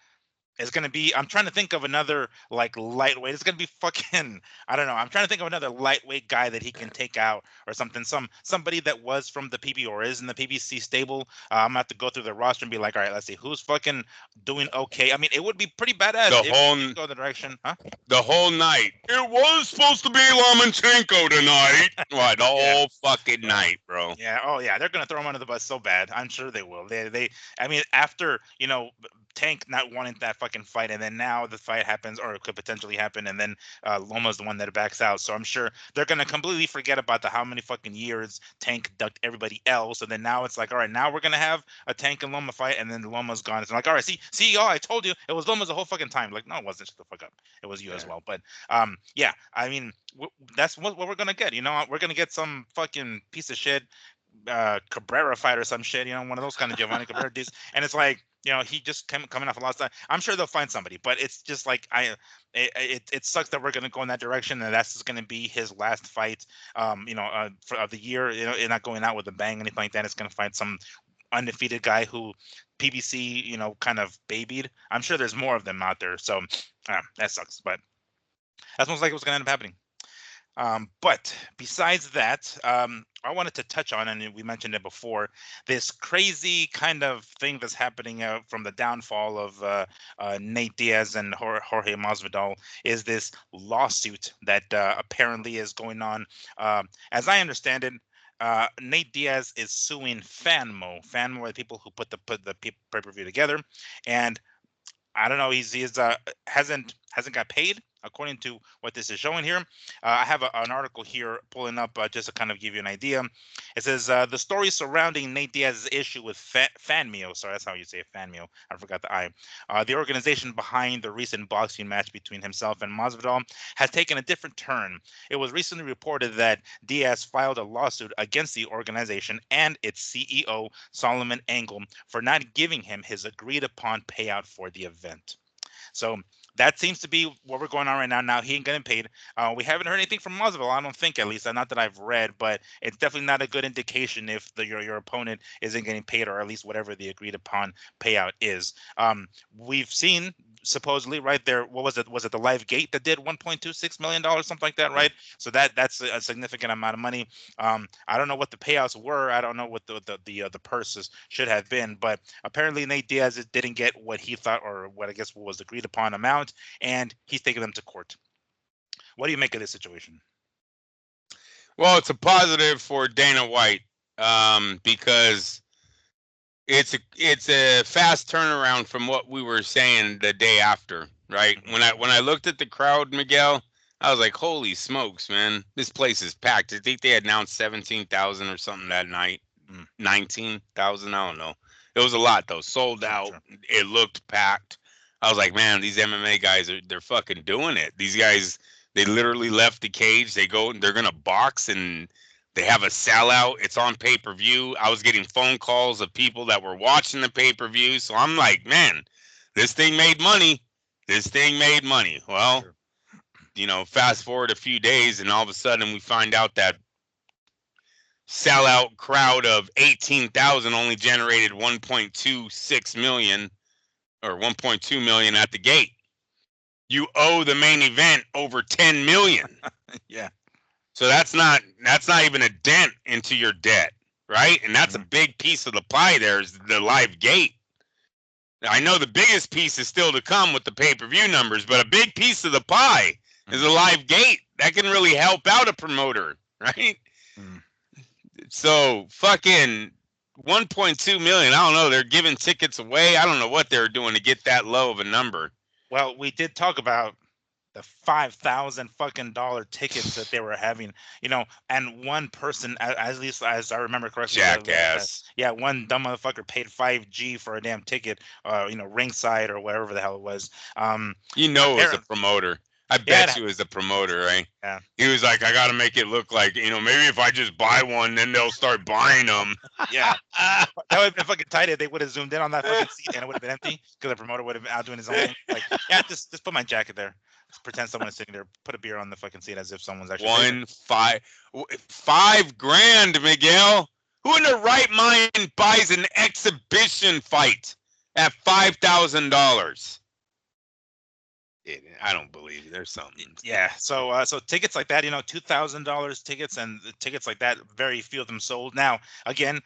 It's gonna be. I'm trying to think of another like lightweight. It's gonna be fucking. I don't know. I'm trying to think of another lightweight guy that he can take out or something. Somebody that was from the PB or is in the PBC stable. I'm gonna have to go through the roster and be like, all right, let's see who's fucking doing okay. I mean, it would be pretty badass The if whole you go the direction, huh? the whole night. It was supposed to be Lomachenko tonight. What, the Yeah. whole fucking Yeah. night, bro. Yeah. Oh, yeah. They're gonna throw him under the bus so bad. I'm sure they will. They. I mean, after Tank not wanting that fucking fight, and then now the fight happens, or it could potentially happen, and then Loma's the one that backs out. So I'm sure they're gonna completely forget about the how many fucking years Tank ducked everybody else, and then now it's like, all right, now we're gonna have a Tank and Loma fight, and then Loma's gone. It's like, all right, see, y'all, I told you it was Loma's the whole fucking time. Like, no, it wasn't. Shut the fuck up. It was you as Yeah. well. But yeah. I mean, that's what we're gonna get. We're gonna get some fucking piece of shit Cabrera fight or some shit, one of those kind of Giovanni Cabrera dudes. And it's like, he just coming off a loss. I'm sure they'll find somebody, but it's just like it sucks that we're gonna go in that direction, and that's just gonna be his last fight, of the year. And not going out with a bang, anything like that. It's gonna find some undefeated guy who PBC, kind of babied. I'm sure there's more of them out there, so that sucks. But that's most likely what's gonna end up happening. But besides that, I wanted to touch on, and we mentioned it before, this crazy kind of thing that's happening from the downfall of Nate Diaz and Jorge Masvidal is this lawsuit that apparently is going on. As I understand it, Nate Diaz is suing Fanmo. Fanmo are the people who put the pay-per-view together, and I don't know. He's hasn't got paid according to what this is showing here. I have an article here pulling up just to kind of give you an idea. It says the story surrounding Nate Diaz's issue with Fanmio. Sorry, that's how you say it, Fanmio. I forgot the I. The organization behind the recent boxing match between himself and Masvidal has taken a different turn. It was recently reported that Diaz filed a lawsuit against the organization and its CEO Solomon Angle for not giving him his agreed upon payout for the event. So that seems to be what we're going on right now. Now he ain't getting paid. We haven't heard anything from Masvidal. I don't think, at least, not that I've read, but it's definitely not a good indication if your opponent isn't getting paid, or at least whatever the agreed upon payout is. We've seen supposedly right there. What was it? Was it the Live Gate that did $1.26 million, something like that, right? So that's a significant amount of money. I don't know what the payouts were. I don't know what the purses should have been, but apparently Nate Diaz didn't get what he thought, or what I guess was agreed upon amount, and he's taking them to court. What do you make of this situation? Well, it's a positive for Dana White, because it's a fast turnaround from what we were saying the day after, right? Mhm. When I looked at the crowd, Miguel, I was like, holy smokes, man. This place is packed. I think they announced 17,000 or something that night. Mm, 19,000, I don't know. It was a lot though. Sold sure, out. sure. It looked packed. I was like, man, these MMA guys they're fucking doing it. These guys, they literally left the cage. They're gonna box and they have a sellout. It's on pay-per-view. I was getting phone calls of people that were watching the pay-per-view. So I'm like, man, this thing made money. This thing made money. Well, Sure. fast forward a few days and all of a sudden we find out that sellout crowd of 18,000 only generated 1.26 million or 1.2 million at the gate. You owe the main event over 10 million. Yeah. So that's not even a dent into your debt, right? And that's a Mhm. big piece of the pie there is the live gate. I know the biggest piece is still to come with the pay-per-view numbers, but a big piece of the pie is a Mhm. live gate. That can really help out a promoter, right? Mhm. So fucking 1.2 million. I don't know. They're giving tickets away. I don't know what they're doing to get that low of a number. Well, we did talk about the 5,000 fucking dollar tickets that they were having, and one person, at least as I remember correctly, Jackass. yeah, one dumb motherfucker paid 5G for a damn ticket, ringside or whatever the hell it was. You know it was a Apparently, promoter. I yeah, bet you it was the promoter, right? yeah, He was like, I got to make it look like, maybe if I just buy one, then they'll start buying them. yeah. That would have been fucking tight if they would have zoomed in on that fucking seat and it would have been empty because the promoter would have been out doing his own thing. Like, yeah, just put my jacket there. Just pretend someone is sitting there. Put a beer on the fucking seat as if someone's actually paying. 5 grand, Miguel. Who in their right mind buys an exhibition fight at $5,000? I don't believe it. There's something. Yeah, so tickets like that, $2,000 tickets and the tickets like that, very few of them sold. Now, again,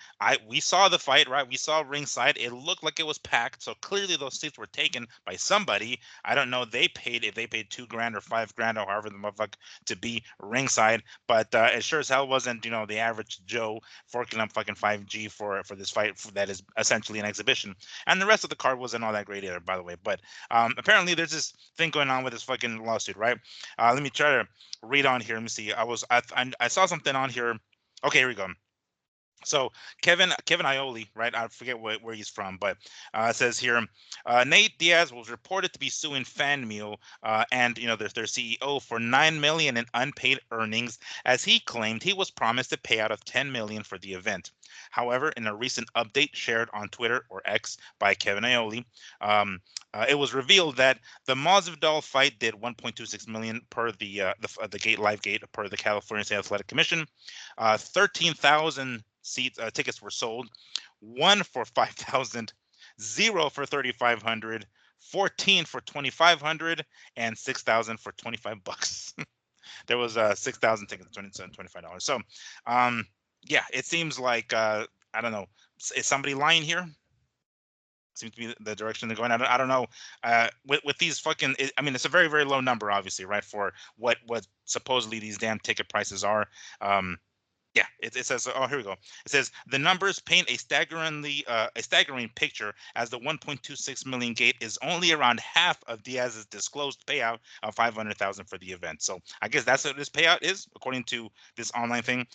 we saw the fight, right? We saw ringside. It looked like it was packed, so clearly those seats were taken by somebody. I don't know if they paid 2 grand or 5 grand or however the motherfucker to be ringside, but it sure as hell wasn't, the average Joe forking up fucking 5G for this fight that is essentially an exhibition. And the rest of the card wasn't all that great either, by the way. But apparently there's this thing going on with this fucking lawsuit, right? Let me try to read on here. Let me see. I saw something on here. Okay, here we go. So Kevin Ioli, right? I forget where he's from, but it says here, Nate Diaz was reported to be suing Fanmio and their CEO for 9 million in unpaid earnings, as he claimed he was promised a payout of 10 million for the event. However, in a recent update shared on Twitter or X by Kevin Ioli, it was revealed that the Masvidal fight did 1.26 million per the gate live gate per the California State Athletic Commission. 13,000 seats tickets were sold, one for 5,000, zero for 3,500, 14 for 2,500, and 6,000 for $25. There was 6,000 tickets, $25. So, yeah, it seems like I don't know. Is somebody lying here? Seems to be the direction they're going. I don't know. With these fucking, I mean, it's a very very low number, obviously, right? For what supposedly these damn ticket prices are. Yeah, it says. Oh, here we go. It says the numbers paint a staggering picture, as the 1.26 million gate is only around half of Diaz's disclosed payout of 500,000 for the event. So I guess that's what this payout is, according to this online thing.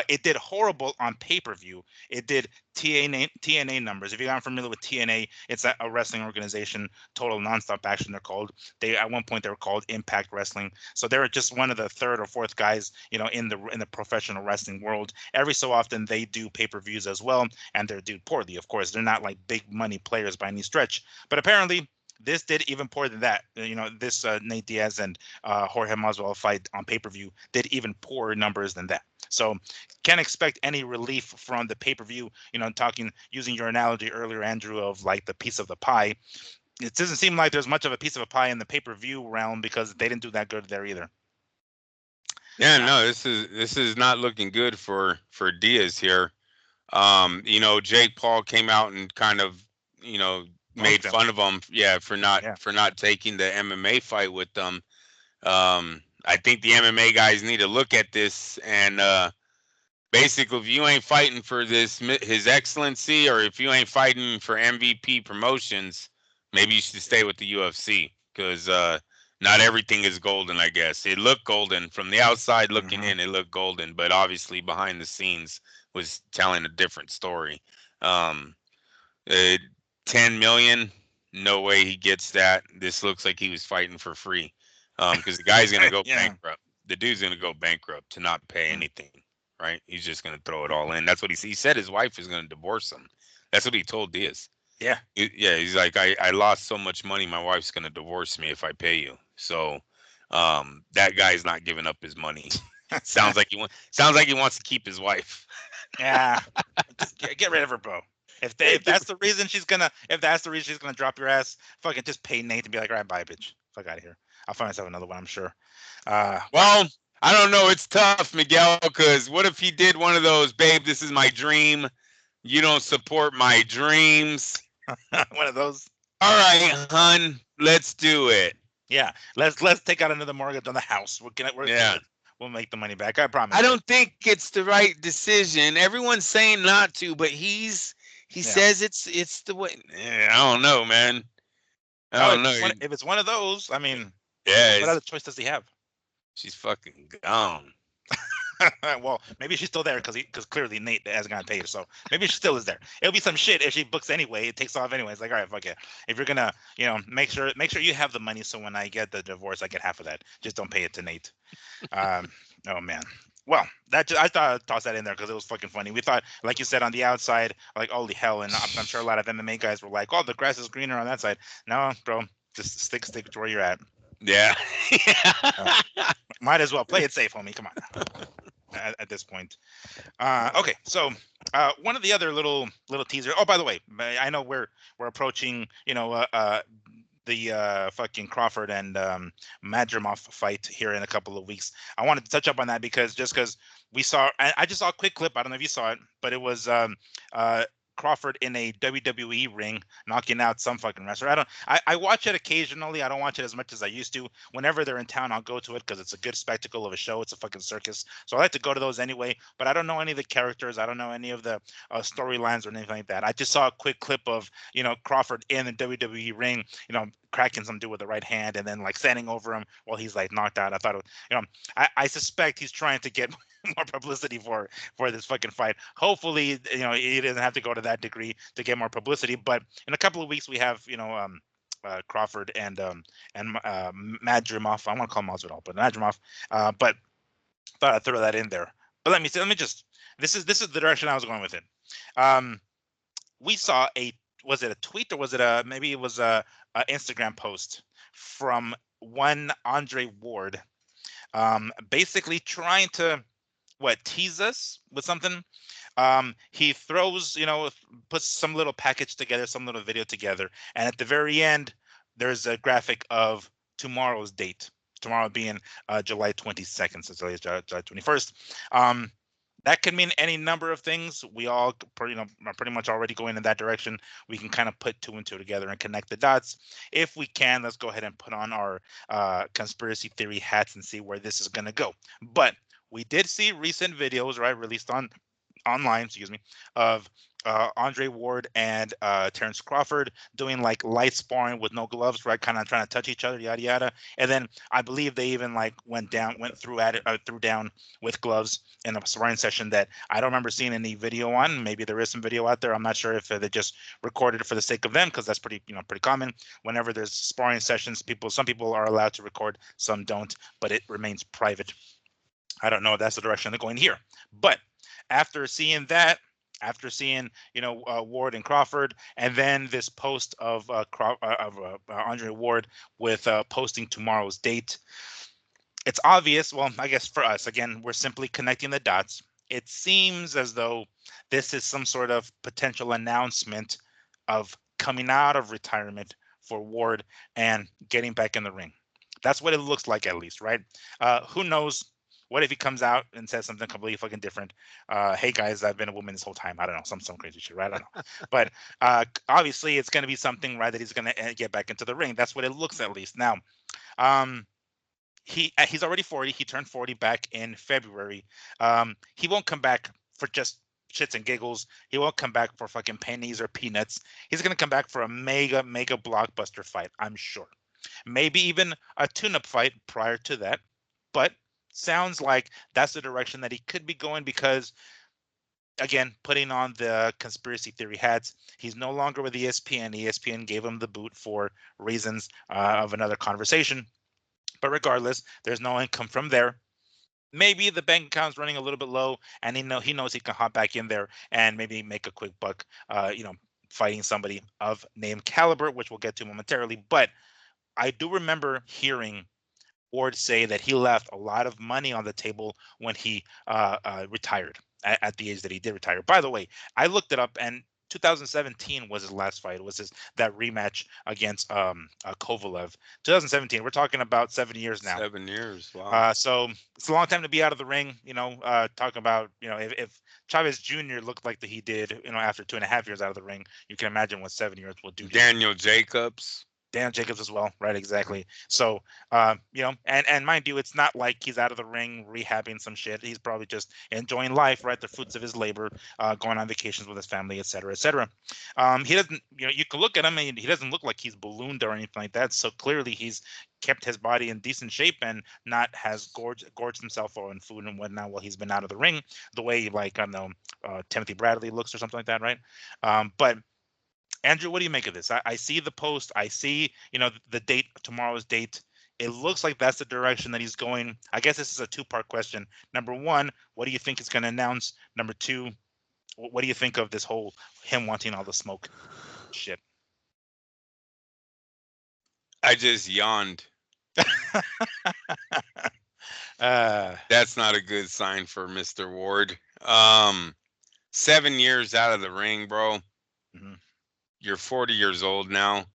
It did horrible on pay per view. It did TNA numbers. If you're not familiar with TNA, it's a wrestling organization, Total Nonstop Action. They're called. They at one point they were called Impact Wrestling. So they're just one of the third or fourth guys, in the professional wrestling world. Every so often they do pay-per-views as well, and they're do poorly. Of course, they're not like big money players by any stretch, but apparently this did even poor than that. This Nate Diaz and Jorge Masvidal fight on pay-per-view did even poorer numbers than that. So can't expect any relief from the pay-per-view. Talking using your analogy earlier, Andrew, of like the piece of the pie. It doesn't seem like there's much of a piece of a pie in the pay-per-view realm, because they didn't do that good there either. Yeah, Uh, no, this is not looking good for Diaz here. Jake Paul came out and kind of, you know, made Roast him. fun of him, yeah, for not Yeah. for not taking the MMA fight with them. I think the MMA guys need to look at this and basically, if you ain't fighting for His Excellency, or if you ain't fighting for MVP promotions, maybe you should stay with the UFC because not everything is golden, I guess. It looked golden from the outside looking Hmm. in, it looked golden, but obviously behind the scenes was telling a different story. Um, uh, 10 million, no way he gets that. This looks like he was fighting for free. Because the guy's gonna go Yeah. bankrupt. The dude's gonna go bankrupt to not pay Mm. anything, right? He's just gonna throw it all in. That's what he said. His wife is gonna divorce him. That's what he told Diaz. Yeah. Yeah, he's like, I lost so much money, my wife's gonna divorce me if I pay you. So, that guy's not giving up his money. Sounds like he wants to keep his wife. Yeah. Just get rid of her, bro. Yeah, If that's the reason she's gonna drop your ass, fucking just pay Nate and be like, all right, bye, bitch. Fuck out of here. I'll find myself another one, I'm sure. Wow. well, I don't know. It's tough, Miguel, because what if he did one of those, babe? This is my dream. You don't support my dreams. One of those. All right, hun, let's do it. Yeah. Let's take out another mortgage on the house. We're Yeah. good. We'll make the money back. I promise I you. don't think it's the right decision. Everyone's saying not to, but he Yeah. says it's the way. I don't know, man. I Oh, don't know. if it's one of those, I mean, Yeah, what other choice does he have? she's fucking gone. Well, maybe she's still there because clearly Nate hasn't gotten paid, so maybe she still is there. It'll be some shit if she books anyway. It takes off anyway. It's like, all right, fuck it. If you're gonna, make sure you have the money, so when I get the divorce, I get half of that. Just don't pay it to Nate. Um, oh man. Well, I thought I'd toss that in there because it was fucking funny. We thought, like you said, on the outside, like holy hell, and I'm sure a lot of MMA guys were like, "Oh, the grass is greener on that side." No, bro, just stick to where you're at. Yeah. Uh, might as well play it safe, homie. Come on. At this point. Okay, so one of the other little teaser. Oh, by the way, I know we're approaching, the fucking Crawford and Madrimov fight here in a couple of weeks. I wanted to touch up on that because we saw. I just saw a quick clip. I don't know if you saw it, but it was uh, Crawford in a WWE ring knocking out some fucking wrestler. I watch it occasionally. I don't watch it as much as I used to. Whenever they're in town, I'll go to it because it's a good spectacle of a show. It's a fucking circus, so I like to go to those anyway. But I don't know any of the characters. I don't know any of the storylines or anything like that. I just saw a quick clip of Crawford in the WWE ring, cracking some dude with the right hand and then like standing over him while he's like knocked out. I thought, I suspect he's trying to get more publicity for this fucking fight. Hopefully, he doesn't have to go to that degree to get more publicity. But in a couple of weeks, we have Crawford and Madrimov. I want to call him Masvidal, but Madrimov. But thought I'd throw that in there. But let me see. Let me just. This is the direction I was going with it. Um, we saw was it a tweet or was it maybe it was a Instagram post from one Andre Ward, basically trying to tease us with something. He throws, puts some little package together, some little video together, and at the very end, there's a graphic of tomorrow's date. Tomorrow being July 22nd, so today's July 21st. That can mean any number of things. We all, are pretty much already going in that direction. We can kind of put two and two together and connect the dots. If we can, let's go ahead and put on our conspiracy theory hats and see where this is going to go. But we did see recent videos, right, released online, excuse me, of Andre Ward and Terrence Crawford doing like light sparring with no gloves, right? Kind of trying to touch each other, yada yada. And then I believe they even like went through at it, threw down with gloves in a sparring session that I don't remember seeing any video on. Maybe there is some video out there. I'm not sure if they just recorded it for the sake of them because that's pretty common. Whenever there's sparring sessions, some people are allowed to record, some don't, but it remains private. I don't know if that's the direction they're going here. But after seeing that, after seeing Ward and Crawford, and then this post of Andre Ward with posting tomorrow's date, it's obvious. Well, I guess for us, again, we're simply connecting the dots. It seems as though this is some sort of potential announcement of coming out of retirement for Ward and getting back in the ring. That's what it looks like, at least, right? Who knows? What if he comes out and says something completely fucking different? Hey guys, I've been a woman this whole time. I don't know, some crazy shit, right? I don't know. But obviously, it's going to be something, right? That he's going to get back into the ring. That's what it looks at least now. Um, he's already 40. He turned 40 back in February. He won't come back for just shits and giggles. He won't come back for fucking pennies or peanuts. He's gonna come back for a mega blockbuster fight, I'm sure. Maybe even a tune-up fight prior to that. But sounds like that's the direction that he could be going because, again, putting on the conspiracy theory hats, he's no longer with ESPN. ESPN gave him the boot for reasons of another conversation. But regardless, there's no income from there. Maybe the bank account's running a little bit low, and he knows he can hop back in there and maybe make a quick buck. Fighting somebody of name caliber, which we'll get to momentarily. But I do remember hearing Ward say that he left a lot of money on the table when he retired at the age that he did retire. By the way, I looked it up, and 2017 was his last fight. It was that rematch against Kovalev. 2017. We're talking about 7 years now. 7 years. Wow. So it's a long time to be out of the ring. Talking about if Chavez Jr. looked like he did, after 2.5 years out of the ring, you can imagine what 7 years will do to Daniel Jacobs. Dan Jacobs as well, right? Exactly. So, and mind you, it's not like he's out of the ring rehabbing some shit. He's probably just enjoying life, right? The fruits of his labor, going on vacations with his family, et cetera, et cetera. He doesn't, you can look at him and he doesn't look like he's ballooned or anything like that. So clearly he's kept his body in decent shape and not has gorged himself on food and whatnot while he's been out of the ring, the way I don't know, Timothy Bradley looks or something like that, right? But Andrew, what do you make of this? I see the post. I see, the date, tomorrow's date. It looks like that's the direction that he's going. I guess this is a two-part question. Number one, what do you think he's going to announce? Number two, what do you think of this whole him wanting all the smoke shit? I just yawned. uh, That's not a good sign for Mr. Ward. 7 years out of the ring, bro. mhm. You're 40 years old now.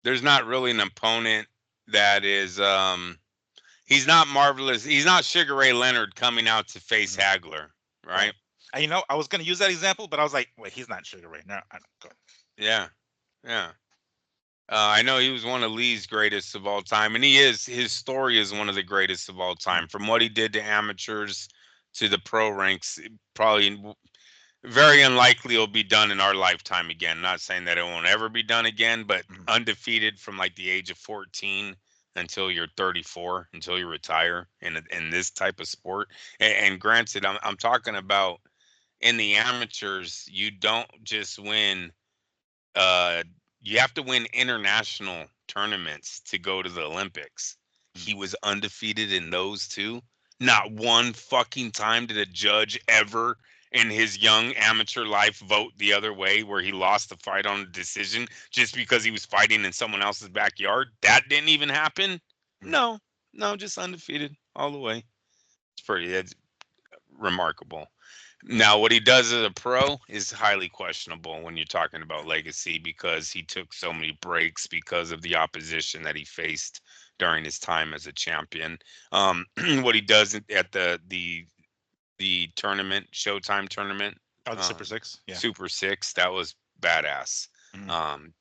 There's not really an opponent that is he's not marvelous. He's not Sugar Ray Leonard coming out to face Hagler, right? And, I was going to use that example, but I was like, wait, he's not Sugar Ray. No, I don't go. Yeah. Yeah. I know he was one of Lee's greatest of all time, and he is. His story is one of the greatest of all time. From what he did to amateurs to the pro ranks, probably very unlikely it'll be done in our lifetime again. Not saying that it won't ever be done again, but undefeated from like the age of 14 until you're 34, until you retire in this type of sport. And granted, I'm talking about in the amateurs, you don't just win. You have to win international tournaments to go to the Olympics. He was undefeated in those two. Not one fucking time did a judge ever in his young amateur life vote the other way where he lost the fight on a decision just because he was fighting in someone else's backyard. That didn't even happen. No, just undefeated all the way. That's remarkable. Now, what he does as a pro is highly questionable when you're talking about legacy because he took so many breaks because of the opposition that he faced during his time as a champion. What he does at the tournament, Showtime tournament, Oh, the Super Six? Yeah. Super Six, that was badass.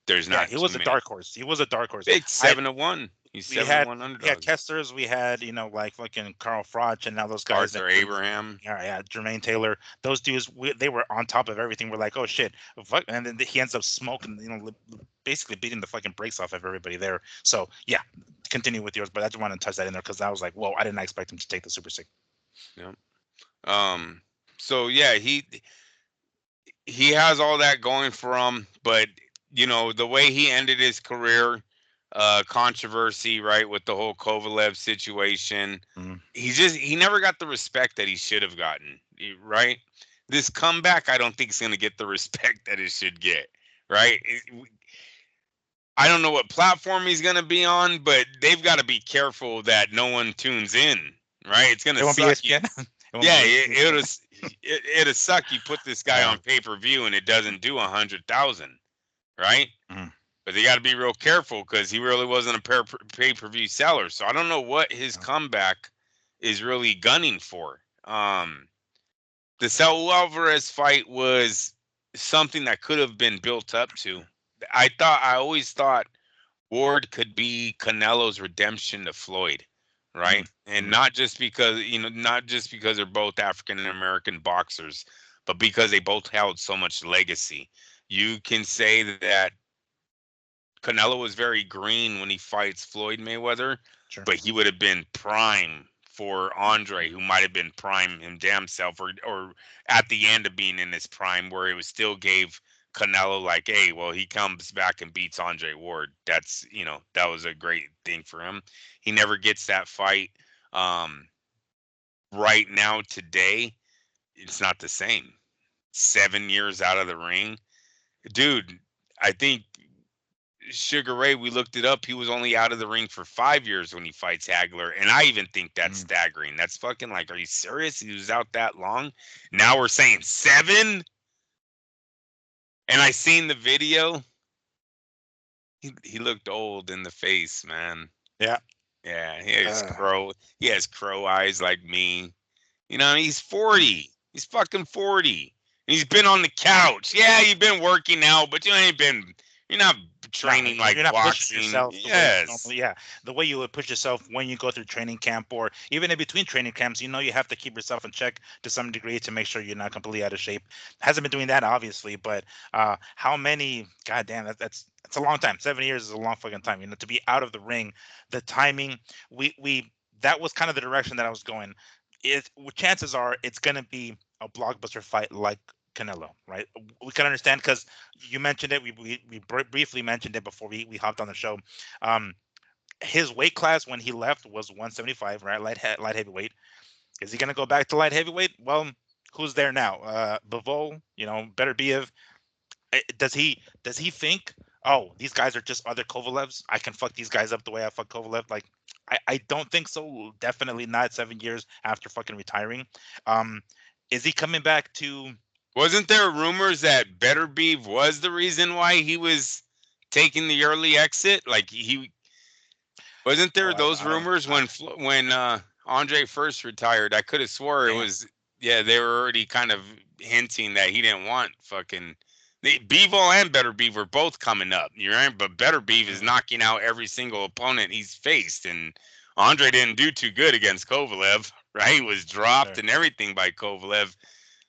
There's Yeah, not he too was a many. dark horse. He was a dark horse. Big 7-1. He's We 7-1 had underdog. Kesters, we had like fucking Carl Froch and now those guys that Arthur Abraham. yeah, Jermaine Taylor. Those dudes, they were on top of everything. We're like, oh shit, fuck, and then he ends up smoking, basically beating the fucking brakes off of everybody there. So yeah, continue with yours, but I just wanted to touch that in there because I was like, whoa, I didn't expect him to take the Super Six. Yeah. So yeah, he has all that going for him, but the way he ended his career, controversy, right, with the whole Kovalev situation, he never got the respect that he should have gotten, right? This comeback, I don't think is going to get the respect that it should get, right? I don't know what platform he's going to be on, but they've got to be careful that no one tunes in, right? It's going to suck. Yeah, it'll suck. You put this guy on pay-per-view and it doesn't do 100,000, right? But they got to be real careful because he really wasn't a pay-per-view seller. So I don't know what his comeback is really gunning for. The Saul Alvarez fight was something that could have been built up to. I always thought Ward could be Canelo's redemption to Floyd, right? And not just because they're both African American boxers, but because they both held so much legacy. You can say that Canelo was very green when he fights Floyd Mayweather, Sure. but he would have been prime for Andre, who might have been prime him damn self, or at the end of being in his prime, where it was still gave Canelo like, hey, well, he comes back and beats Andre Ward. That's, that was a great thing for him. He never gets that fight. Um, right now, today, it's not the same. 7 years out of the ring, dude. I think Sugar Ray, we looked it up. He was only out of the ring for 5 years when he fights Hagler, and I even think that's Mm. staggering. That's fucking like, are you serious? He was out that long. Now we're saying 7. And I seen the video. He looked old in the face, man. Yeah. Yeah, he has Uh, crow. He has crow eyes like me. He's mm. 40. He's fucking 40. He's been on the couch. Yeah, you've been working out, but you ain't been. You're not No, training you're like not pushing boxing. yourself the way you Yes. normally. Yeah, the way you would push yourself when you go through training camp, or even in between training camps. You have to keep yourself in check to some degree to make sure you're not completely out of shape. Hasn't been doing that obviously, but how many? God damn, that's a long time. 7 years is a long fucking time. To be out of the ring, the timing. We that was kind of the direction that I was going. Chances are it's gonna be a blockbuster fight like Canelo, right? We can understand because you mentioned it. We briefly mentioned it before we hopped on the show. Um, his weight class when he left was 175, right? Light heavyweight. Is he gonna go back to light heavyweight? Well, who's there now? Bivol, better be of. Does he think? Oh, these guys are just other Kovalevs. I can fuck these guys up the way I fuck Kovalev. Like, I don't think so. Definitely not 7 years after fucking retiring. Um, is he coming back to? Wasn't there rumors that Better Beef was the reason why he was taking the early exit? Like he wasn't Oh, there I, those I don't. rumors when Andre first retired? I could have swore it Damn. was. Yeah, they were already kind of hinting that he didn't want fucking. Bevo and Better Beef were both coming up, you right? But Better Beef is Mm, knocking out every single opponent he's faced, and Andre didn't do too good against Kovalev, right? He was dropped right. and everything by Kovalev.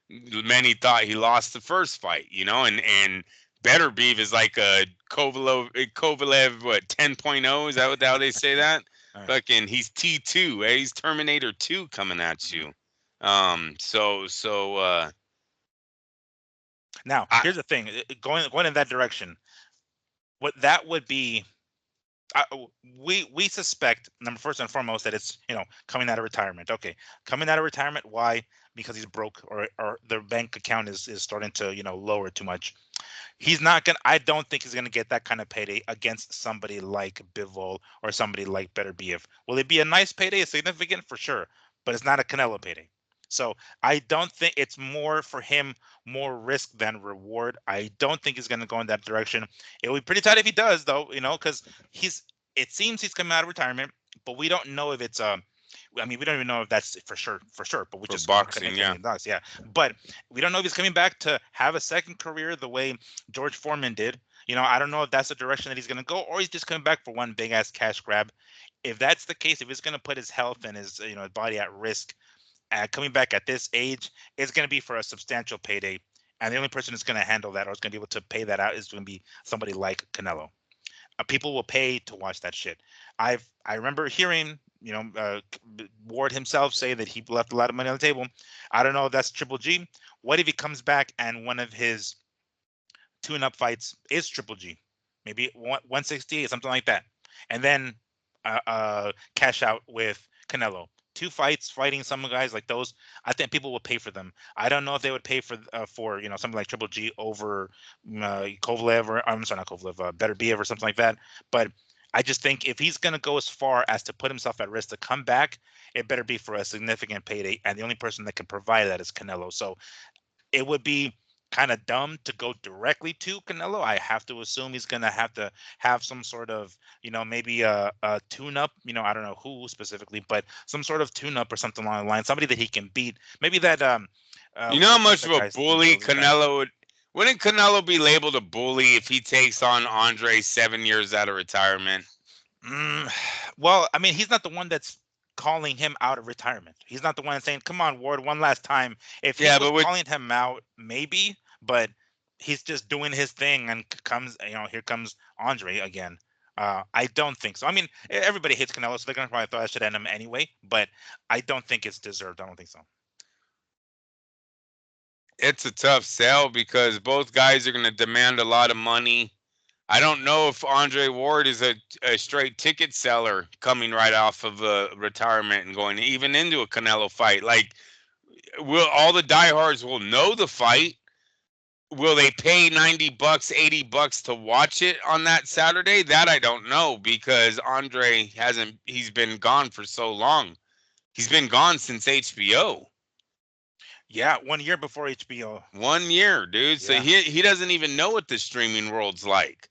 Many thought he lost the first fight, and Better Beef is like a Kovalev what 10.0, is that what how they say that? Right. Fucking he's T2, he's Terminator 2 coming at Mhm. you. So Now, I here's the thing. Going in that direction, what that would be. We suspect number first and foremost that it's coming out of retirement. Okay, coming out of retirement. Why? Because he's broke, or their bank account is starting to lower too much. He's not gonna. I don't think he's gonna get that kind of payday against somebody like Bivol or somebody like Better BF. Will it be a nice payday? Significant for sure, but it's not a Canelo payday. So I don't think it's more for him, more risk than reward. I don't think he's gonna go in that direction. It would be pretty tight if he does, though, because he's. It seems he's coming out of retirement, but we don't know if it's I mean, we don't even know if that's for sure, but we for just boxing, conjecturing yeah. it does, yeah. But we don't know if he's coming back to have a second career the way George Foreman did. I don't know if that's the direction that he's going to go, or he's just coming back for one big ass cash grab. If that's the case, if he's going to put his health and his body at risk, coming back at this age, it's going to be for a substantial payday. And the only person that's going to handle that or is going to be able to pay that out is going to be somebody like Canelo. People will pay to watch that shit. I remember hearing Ward himself say that he left a lot of money on the table. I don't know if that's Triple G. What if he comes back and one of his tune-up fights is Triple G, maybe 168, something like that, and then cash out with Canelo. Two fights fighting some guys like those. I think people will pay for them. I don't know if they would pay for something like Triple G over Kovalev, or I'm sorry, not Kovalev, Better Biev or something like that. But I just think if he's gonna go as far as to put himself at risk to come back, it better be for a significant payday, and the only person that can provide that is Canelo. So it would be kind of dumb to go directly to Canelo. I have to assume he's going to have some sort of, maybe a tune up, I don't know who specifically, but some sort of tune up or something along the line, somebody that he can beat. Maybe that, You know how what's much of that a guy's name? bully Canelo would. Wouldn't Canelo be labeled a bully if he takes on Andre 7 years out of retirement? Mm, well, I mean, he's not the one that's calling him out of retirement. He's not the one saying, "Come on, Ward, one last time." If he Yeah, was but with calling him out, maybe, but he's just doing his thing and comes, here comes Andre again. I don't think so. I mean, everybody hates Canelo, so they're gonna probably throw that shit at him anyway. But I don't think it's deserved. I don't think so. It's a tough sell because both guys are going to demand a lot of money. I don't know if Andre Ward is a straight ticket seller coming right off of retirement and going even into a Canelo fight. Like, will all the diehards will know the fight? Will they pay $90, $80 to watch it on that Saturday? That I don't know because Andre hasn't. He's been gone for so long. He's been gone since HBO. Yeah, 1 year before HBO. 1 year, dude. So Yeah. he doesn't even know what the streaming world's like.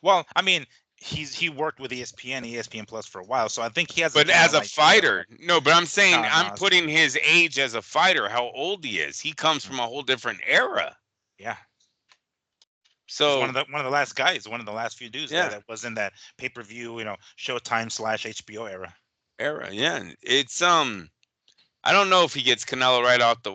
Well, I mean, he worked with ESPN Plus for a while, so I think he has a But as general a idea. fighter, no, but I'm saying No, I'm no, putting his age as a fighter, how old he is. He comes from a whole different era. yeah. He's So one of the last guys, one of the last few dudes yeah, that was in that pay-per-view, Showtime / HBO era. era. Yeah, it's I don't know if he gets Canelo right out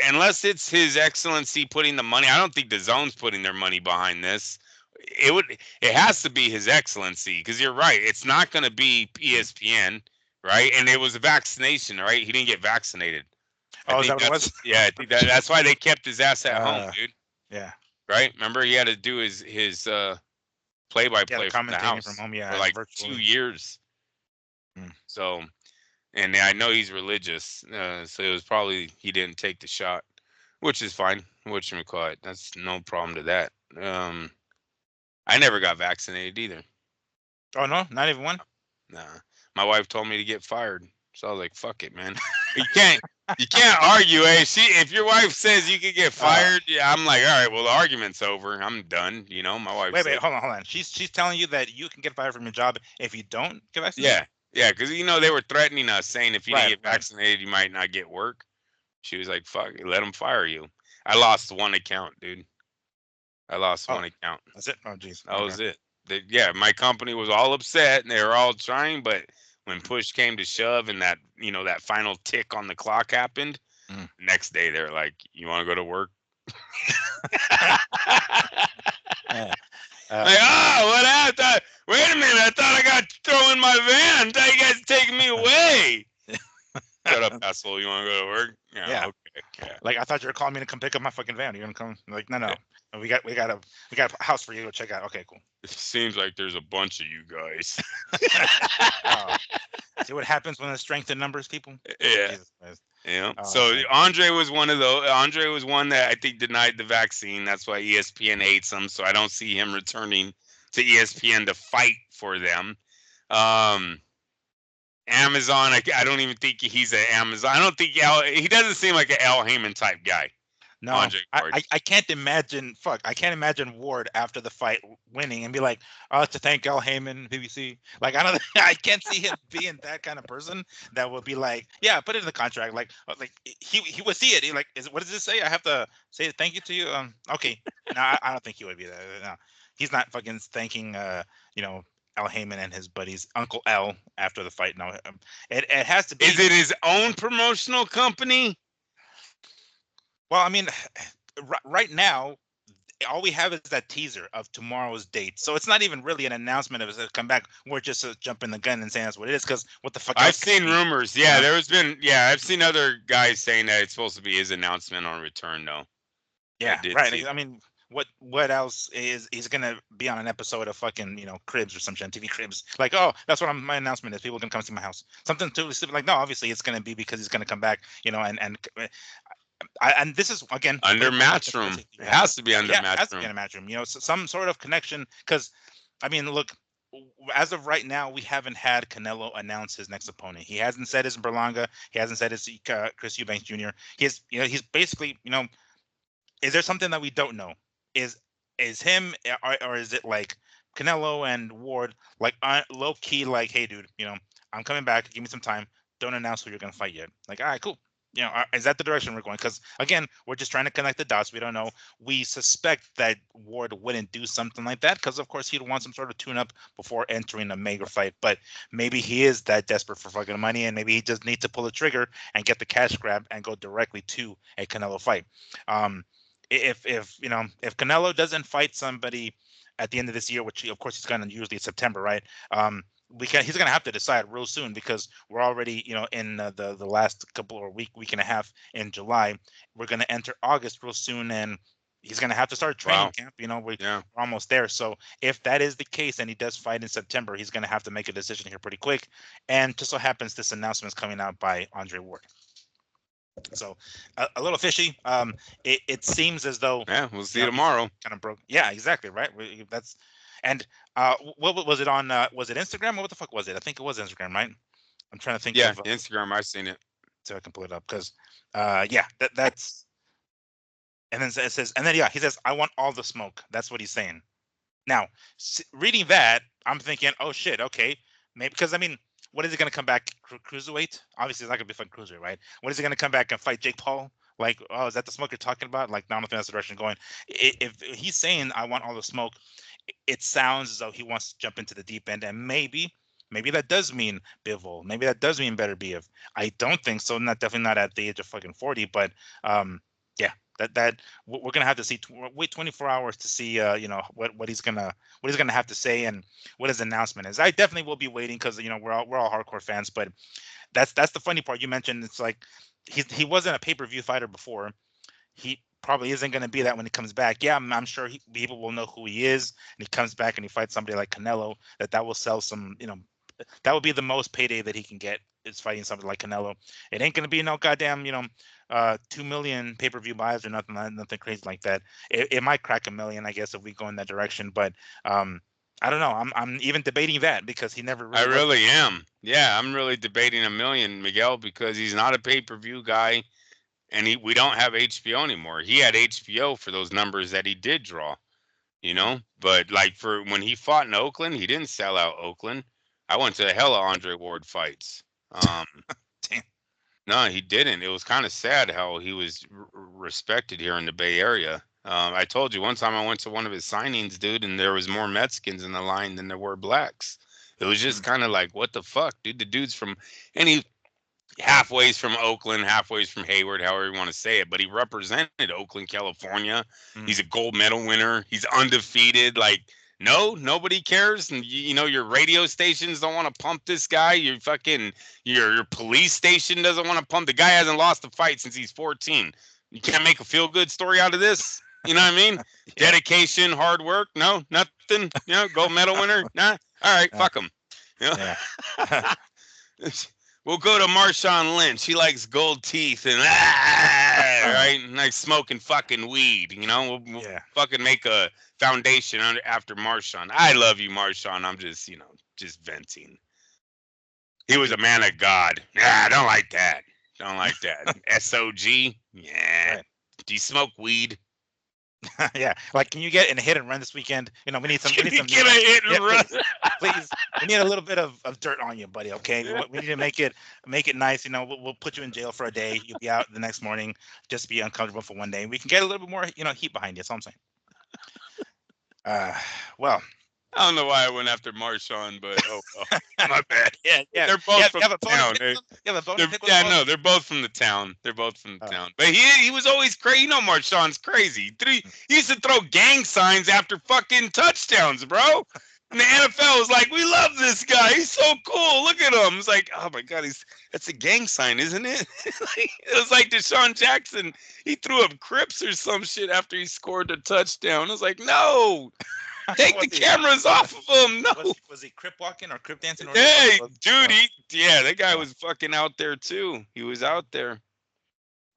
unless it's His Excellency putting the money. I don't think the Zone's putting their money behind this. It has to be His Excellency because you're right. It's not going to be ESPN, right? And it was a vaccination, right? He didn't get vaccinated. I Oh, is that think what it was? yeah, I think that's why they kept his ass at home, dude. Yeah. Right? Remember he had to do his play by Yeah, the play from the commentating from house home, for yeah, like virtually. 2 years. Mm. So, and I know he's religious, so it was probably he didn't take the shot, which is fine. Whatchamacallit, that's no problem to that. I never got vaccinated either. Oh no, not even one. Nah, my wife told me to get fired, so I was like, "Fuck it, man." You can't, you can't argue, eh? If your wife says you could get Uh, fired, yeah, I'm like, all right, well, the argument's over. I'm done. My wife wait, said, hold on. She's telling you that you can get fired from your job if you don't get vaccinated. yeah, yeah, because they were threatening us, saying if you didn't Right, get right. vaccinated, you might not get work. She was like, "Fuck it, let them fire you." I lost one account, dude. I lost Oh, one account. that's it. Oh, jeez. That Okay. was it. Yeah, my company was all upset and they were all trying, but when push came to shove and that final tick on the clock happened, Mm. next day they're like, "You want to go to work?" Yeah. Like, Man. what happened? Wait a minute, I thought I got thrown in my van. I thought you guys taking me away. Shut up, asshole. You want to go to work? Yeah, Yeah. okay. Yeah. Like I thought you were calling me to come pick up my fucking van. You're gonna come? Like, no. We got a house for you to go check out. Okay, cool. It seems like there's a bunch of you guys. Oh, see what happens when there's strength in numbers, people. Yeah. Jesus Christ. Yeah. Oh So man. Andre was one of those. Andre was one that I think denied the vaccine. That's why ESPN hates him. So I don't see him returning to ESPN to fight for them. Um, Amazon. I don't even think he's an Amazon. I don't think he doesn't seem like an Al Heyman type guy. No, Andre I, Ward. I, I can't imagine. Fuck, I can't imagine Ward after the fight winning and be like, "Oh, to thank Al Heyman, BBC." Like, I don't. I can't see him being that kind of person that would be like, "Yeah, put it in the contract." Like he would see it. He like, what does this say? I have to say thank you to you. Okay. No, I don't think he would be that. No, he's not fucking thanking. You know. Al Heyman and his buddies, Uncle L, after the fight. No, it has to Is be. it his own promotional company? Well, I mean, right now, all we have is that teaser of tomorrow's date. So it's not even really an announcement of it's gonna come back. We're just jumping the gun and saying that's what it is. Because what the fuck I've else could it seen be? rumors. You Yeah, know? there's been. Yeah, I've seen other guys saying that it's supposed to be his announcement on return. Though I Yeah, did right. see I that. mean, what else is he's gonna be on an episode of fucking Cribs or some shit, TV Cribs? Like, oh, that's what my announcement is. People are gonna come see my house. Something totally stupid. Like, no, obviously it's gonna be because he's gonna come back. And this is again Under playing devil's Matchroom. conspiracy It theory. has to be under Yeah, it has to be Matchroom. in a matchroom. Some sort of connection. Because, I mean, look, as of right now, we haven't had Canelo announce his next opponent. He hasn't said it's Berlanga. He hasn't said it's Chris Eubanks Jr. He's basically, is there something that we don't know? Is is him or is it like Canelo and Ward like low key like, hey dude, I'm coming back. Give me some time. Don't announce who you're gonna fight yet. Like, all right, cool. Is that the direction we're going? Because again, we're just trying to connect the dots. We don't know. We suspect that Ward wouldn't do something like that because, of course, he'd want some sort of tune-up before entering a mega fight. But maybe he is that desperate for fucking money, and maybe he just needs to pull the trigger and get the cash grab and go directly to a Canelo fight. Um, if Canelo doesn't fight somebody at the end of this year, which of course he's going to usually September, right? He's going to have to decide real soon because we're already in the last couple or week and a half in July. We're going to enter August real soon, and he's going to have to start training Wow. camp. We're Yeah. almost there. So if that is the case and he does fight in September, he's going to have to make a decision here pretty quick. And just so happens this announcement is coming out by Andre Ward. So a little fishy. It seems as though Yeah. We'll see he's tomorrow. kind of broke. Yeah, exactly. Right. That's and what was it on? Was it Instagram? What the fuck was it? I think it was Instagram, right? I'm trying to think Yeah. of Instagram. I've seen it. so I can pull it up because yeah, that's and then it says and then yeah, he says I want all the smoke. That's what he's saying. Now, reading that, I'm thinking, oh shit, okay, maybe because I mean, what is he going to come back cruiserweight? Obviously, it's not going to be fun cruiserweight, right? What is he going to come back and fight Jake Paul? Like, oh, is that the smoke you're talking about? Like, no, I don't think that's the direction going. If he's saying I want all the smoke, it sounds as though he wants to jump into the deep end, and maybe that does mean Bivol. Maybe that does mean better BF. I don't think so. Not definitely not at the age of fucking 40, but yeah, that we're gonna have to see. Wait 24 hours to see, what he's gonna have to say and what his announcement is. I definitely will be waiting because we're all hardcore fans. But that's the funny part. You mentioned it's like he wasn't a pay-per-view fighter before. He probably isn't going to be that when he comes back. Yeah, I'm sure people will know who he is, and he comes back and he fights somebody like Canelo. That will sell some. That would be the most payday that he can get is fighting somebody like Canelo. It ain't going to be no goddamn 2 million pay-per-view buys or nothing crazy like that. It might crack a million, I guess, if we go in that direction. But I don't know. I'm even debating that because he never I really was. really am. Yeah. I'm really debating a million, Miguel, because he's not a pay-per-view guy, and we don't have HBO anymore. He had HBO for those numbers that he did draw. But like for when he fought in Oakland, he didn't sell out Oakland. I went to hella Andre Ward fights. Um, Damn. no, he didn't. It was kind of sad how he was respected here in the Bay Area. I told you one time I went to one of his signings, dude, and there was more Mexicans in the line than there were blacks. It was just Mm, kind of like, what the fuck, dude? The dude's from, and he halfway's from Oakland, halfway's from Hayward, however you want to say it. But he represented Oakland, California. mm. He's a gold medal winner. He's undefeated. Like, no, nobody cares. And your radio stations don't want to pump this guy. Your fucking your police station doesn't want to pump. The guy hasn't lost a fight since he's 14. You can't make a feel good story out of this. You know what I mean? Yeah. Dedication, hard work. No, nothing. Gold medal winner. Nah. All right, Uh, fuck him. You yeah. know? We'll go to Marshawn Lynch. He likes gold teeth and right, and like smoking fucking weed. We'll Yeah. fucking make a foundation after Marshawn. I love you, Marshawn. I'm just just venting. He was a man of God. Nah, I don't like that. Don't like that. SOG. Yeah. Right. Do you smoke weed? Yeah, like can you get in a hit and run this weekend? We need some. We Can need you some. get a hit Yeah, and run? please, please. We need a little bit of dirt on you, buddy. Okay, we need to make it nice. We'll put you in jail for a day. You'll be out the next morning. Just be uncomfortable for one day. We can get a little bit more, heat behind you. That's all I'm saying. Uh, well, I don't know why I went after Marshawn, but oh well. My bad. yeah, yeah. They're You both have, from you have a the bone to town. pick with them? You have a bone to They're, pick with yeah, them? no, they're both from the town. They're both from the Oh, town. But he was always crazy. Marshawn's crazy. He used to throw gang signs after fucking touchdowns, bro. And the NFL was like, "We love this guy. He's so cool. Look at him." It's like, "Oh my god, that's a gang sign, isn't it?" It was like Deshaun Jackson. He threw up Crips or some shit after he scored a touchdown. I was like, "No, take was the he cameras off of him. No." was he crip walking or crip dancing or whatever the fuck Hey, it was? dude, that guy Oh, was fucking out there too. He was out there.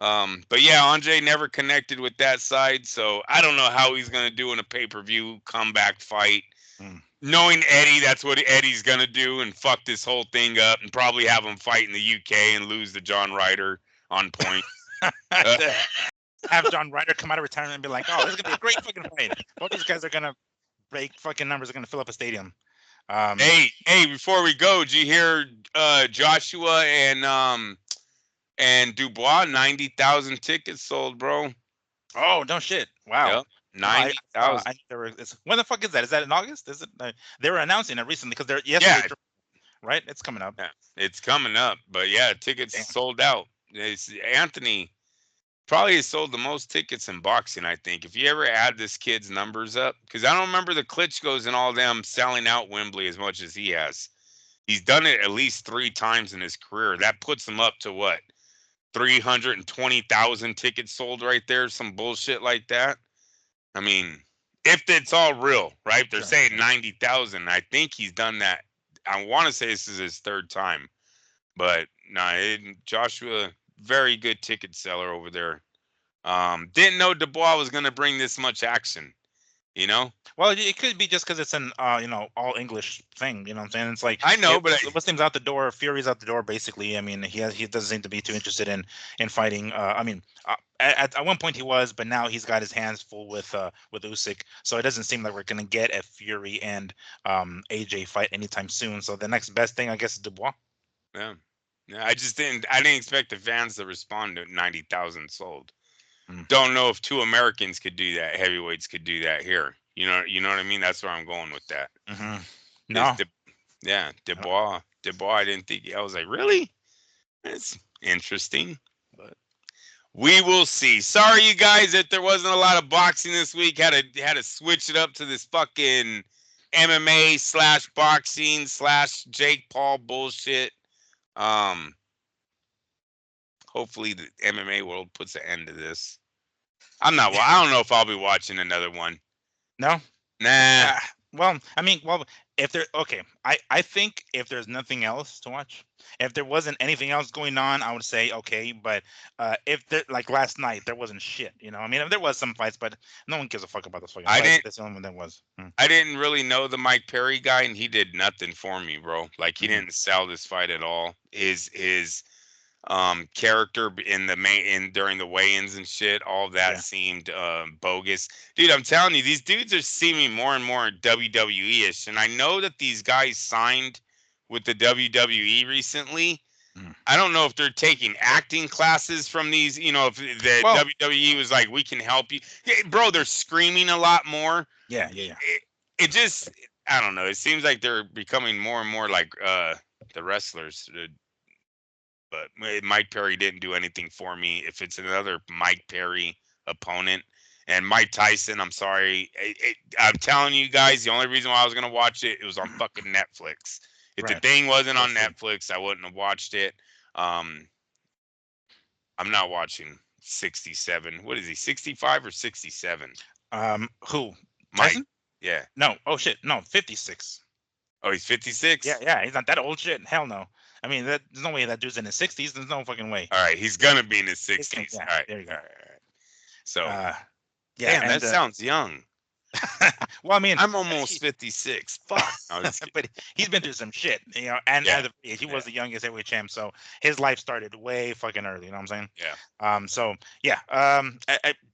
But yeah, Andre never connected with that side, so I don't know how he's gonna do in a pay-per-view comeback fight. mm. Knowing Eddie, that's what Eddie's gonna do and fuck this whole thing up and probably have him fight in the UK and lose to John Ryder on point. Uh, Have John Ryder come out of retirement and be like, "Oh, this is gonna be a great fucking fight. Both these guys are gonna break fucking numbers. Are gonna fill up a stadium." Um, hey, before we go, did you hear Joshua and Dubois 90,000 tickets sold, bro? oh no shit! Wow. Yep, No, I saw. 90,000. There were. When the fuck is that? Is that in August? Is it? They were announcing it recently because they're Yeah, yesterday, right? It's coming up. yeah, it's coming up, but yeah, tickets Damn. sold out. It's Anthony. Probably has sold the most tickets in boxing, I think. If you ever add this kid's numbers up, because I don't remember the Klitschko's and all them selling out Wembley as much as he has. He's done it at least 3 times in his career. That puts him up to what? 320,000 tickets sold right there, some bullshit like that. I mean, if it's all real, right? They're Sure, saying sure. 90,000. I think he's done that. I want to say this is his third time, but no, Joshua, very good ticket seller over there. Didn't know Dubois was going to bring this much action, you know? Well, it could be just because it's an all English thing. You know what I'm saying? It's like I know, but what's name's out the door. Fury's out the door. Basically, I mean, he doesn't seem to be too interested in fighting. I mean, at one point he was, but now he's got his hands full with Usyk. So it doesn't seem like we're gonna get a Fury and AJ fight anytime soon. So the next best thing, I guess, is Dubois. yeah. Yeah, I didn't expect the fans to respond to 90,000 sold. Mm. Don't know if two Americans could do that, heavyweights could do that here. You know what I mean? That's where I'm going with that. Hmm. Is No. yeah, Dubois. I didn't think. I was like, really? It's interesting, but we will see. Sorry, you guys, that there wasn't a lot of boxing this week. Had to switch it up to this fucking MMA slash boxing slash Jake Paul bullshit. Um, hopefully the MMA world puts an end to this. I don't know if I'll be watching another one. No. Nah. Uh, well, I mean, well, if there, okay, I think if there's nothing else to watch, if there wasn't anything else going on, I would say okay. But if there, like last night, there wasn't shit. I mean, there was some fights, but no one gives a fuck about those fucking I fights. didn't That's the only one that was. I didn't really know the Mike Perry guy, and he did nothing for me, bro. Like he Mm-hmm. didn't sell this fight at all. His character in the main in during the weigh-ins and shit, all of that Yeah. seemed bogus. Dude, I'm telling you, these dudes are seeming more and more WWE-ish, and I know that these guys signed with the WWE recently. Mm. I don't know if they're taking acting classes from these, if the Well, WWE was like, we can help you. Yeah, bro, they're screaming a lot more. yeah, yeah, yeah. It just, I don't know. It seems like they're becoming more and more like the wrestlers. But Mike Perry didn't do anything for me. If it's another Mike Perry opponent and Mike Tyson, I'm sorry. I'm telling you guys, the only reason why I was gonna watch it, it was on fucking Netflix. If the Right. thing wasn't on That's true. Netflix, I wouldn't have watched it. Um, I'm not watching 67. What is he? 65 or 67? Who? Mike. Tyson? Yeah. No. Oh shit. No. 56. Oh, he's Yeah, 56. yeah. He's not that old shit. Hell no. I mean, there's no way that dude's in his 60s. There's no fucking way. All right, he's gonna be in his He's gonna. 60s. Yeah. All right, There you all go. right, all right. So, Uh, yeah, damn, that and sounds young. well, I mean, I'm almost he, 56. Fuck. No, I'm just kidding. but he's been through some shit, and Yeah, at the age, he yeah, was the youngest heavyweight champ, so his life started way fucking early. You know what I'm saying? yeah. So yeah,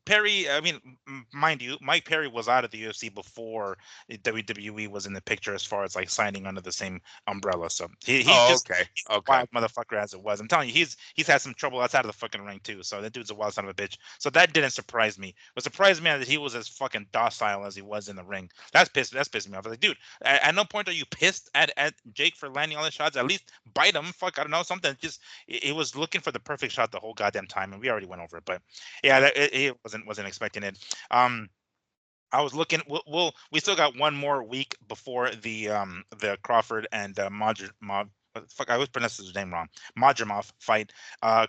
Perry. I mean, mind you, Mike Perry was out of the UFC before WWE was in the picture as far as like signing under the same umbrella. So he's Oh, just okay, he's a okay. wild motherfucker as it was. I'm telling you, he's had some trouble outside of the fucking ring too. So that dude's a wild son of a bitch. So that didn't surprise me. What surprised me that he was as fucking docile as he was in the ring. That's pissed me off. I was like, dude, at no point are you pissed at Jake for landing all the shots? At least bite him. Fuck, I don't know, something. Just it was looking for the perfect shot the whole goddamn time, and we already went over it. But yeah, it wasn't expecting it. Um, I was looking. We still got one more week before the Crawford and what the fuck, I always pronounce his name wrong. Madrimov fight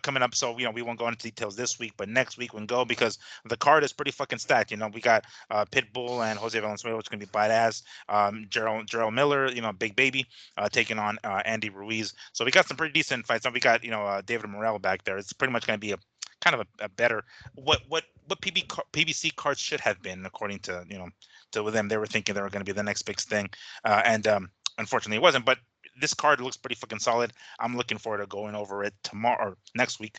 coming up. So we won't go into details this week, but next week we can go because the card is pretty fucking stacked. We got Pitbull and Jose Valenzuela, which is gonna be badass. Gerald Miller, Big Baby, taking on Andy Ruiz. So we got some pretty decent fights. And we got David Morrell back there. It's pretty much gonna be a kind of a better what PBC cards should have been according to to them. They were thinking they were going to be the next big thing, and unfortunately it wasn't. But this card looks pretty fucking solid. I'm looking forward to going over it tomorrow or next week.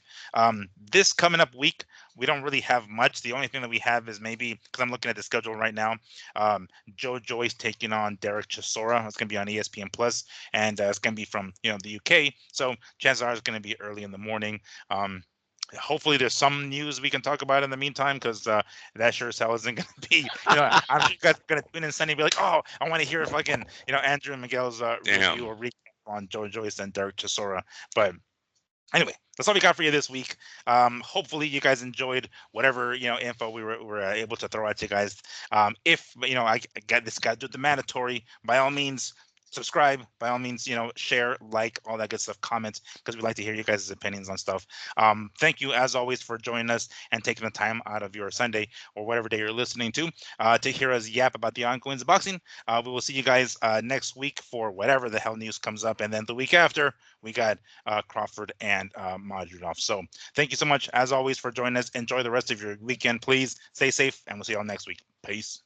This coming up week, we don't really have much. The only thing that we have is maybe because I'm looking at the schedule right now. Joe Joyce taking on Derek Chisora. It's going to be on ESPN Plus, and it's going to be from the UK. So chances are it's going to be early in the morning. Hopefully there's some news we can talk about in the meantime because that sure as hell isn't going to be I'm sure you guys are going to tune in Sunday and be like, oh, I want to hear fucking Andrew and Miguel's Damn. review or recap on Joe Joyce and Derek Chisora. But Anyway, that's all we got for you this week. Hopefully you guys enjoyed whatever info we were able to throw at you guys. If I got this guy do the mandatory, by all means subscribe, by all means share, like, all that good stuff, comments, because we like to hear you guys' opinions on stuff. Thank you as always for joining us and taking the time out of your Sunday or whatever day you're listening to hear us yap about the ongoings of boxing. We will see you guys next week for whatever the hell news comes up, and then the week after we got Crawford and Madridov. So thank you so much, as always, for joining us. Enjoy the rest of your weekend. Please stay safe, and we'll see you all next week. Peace.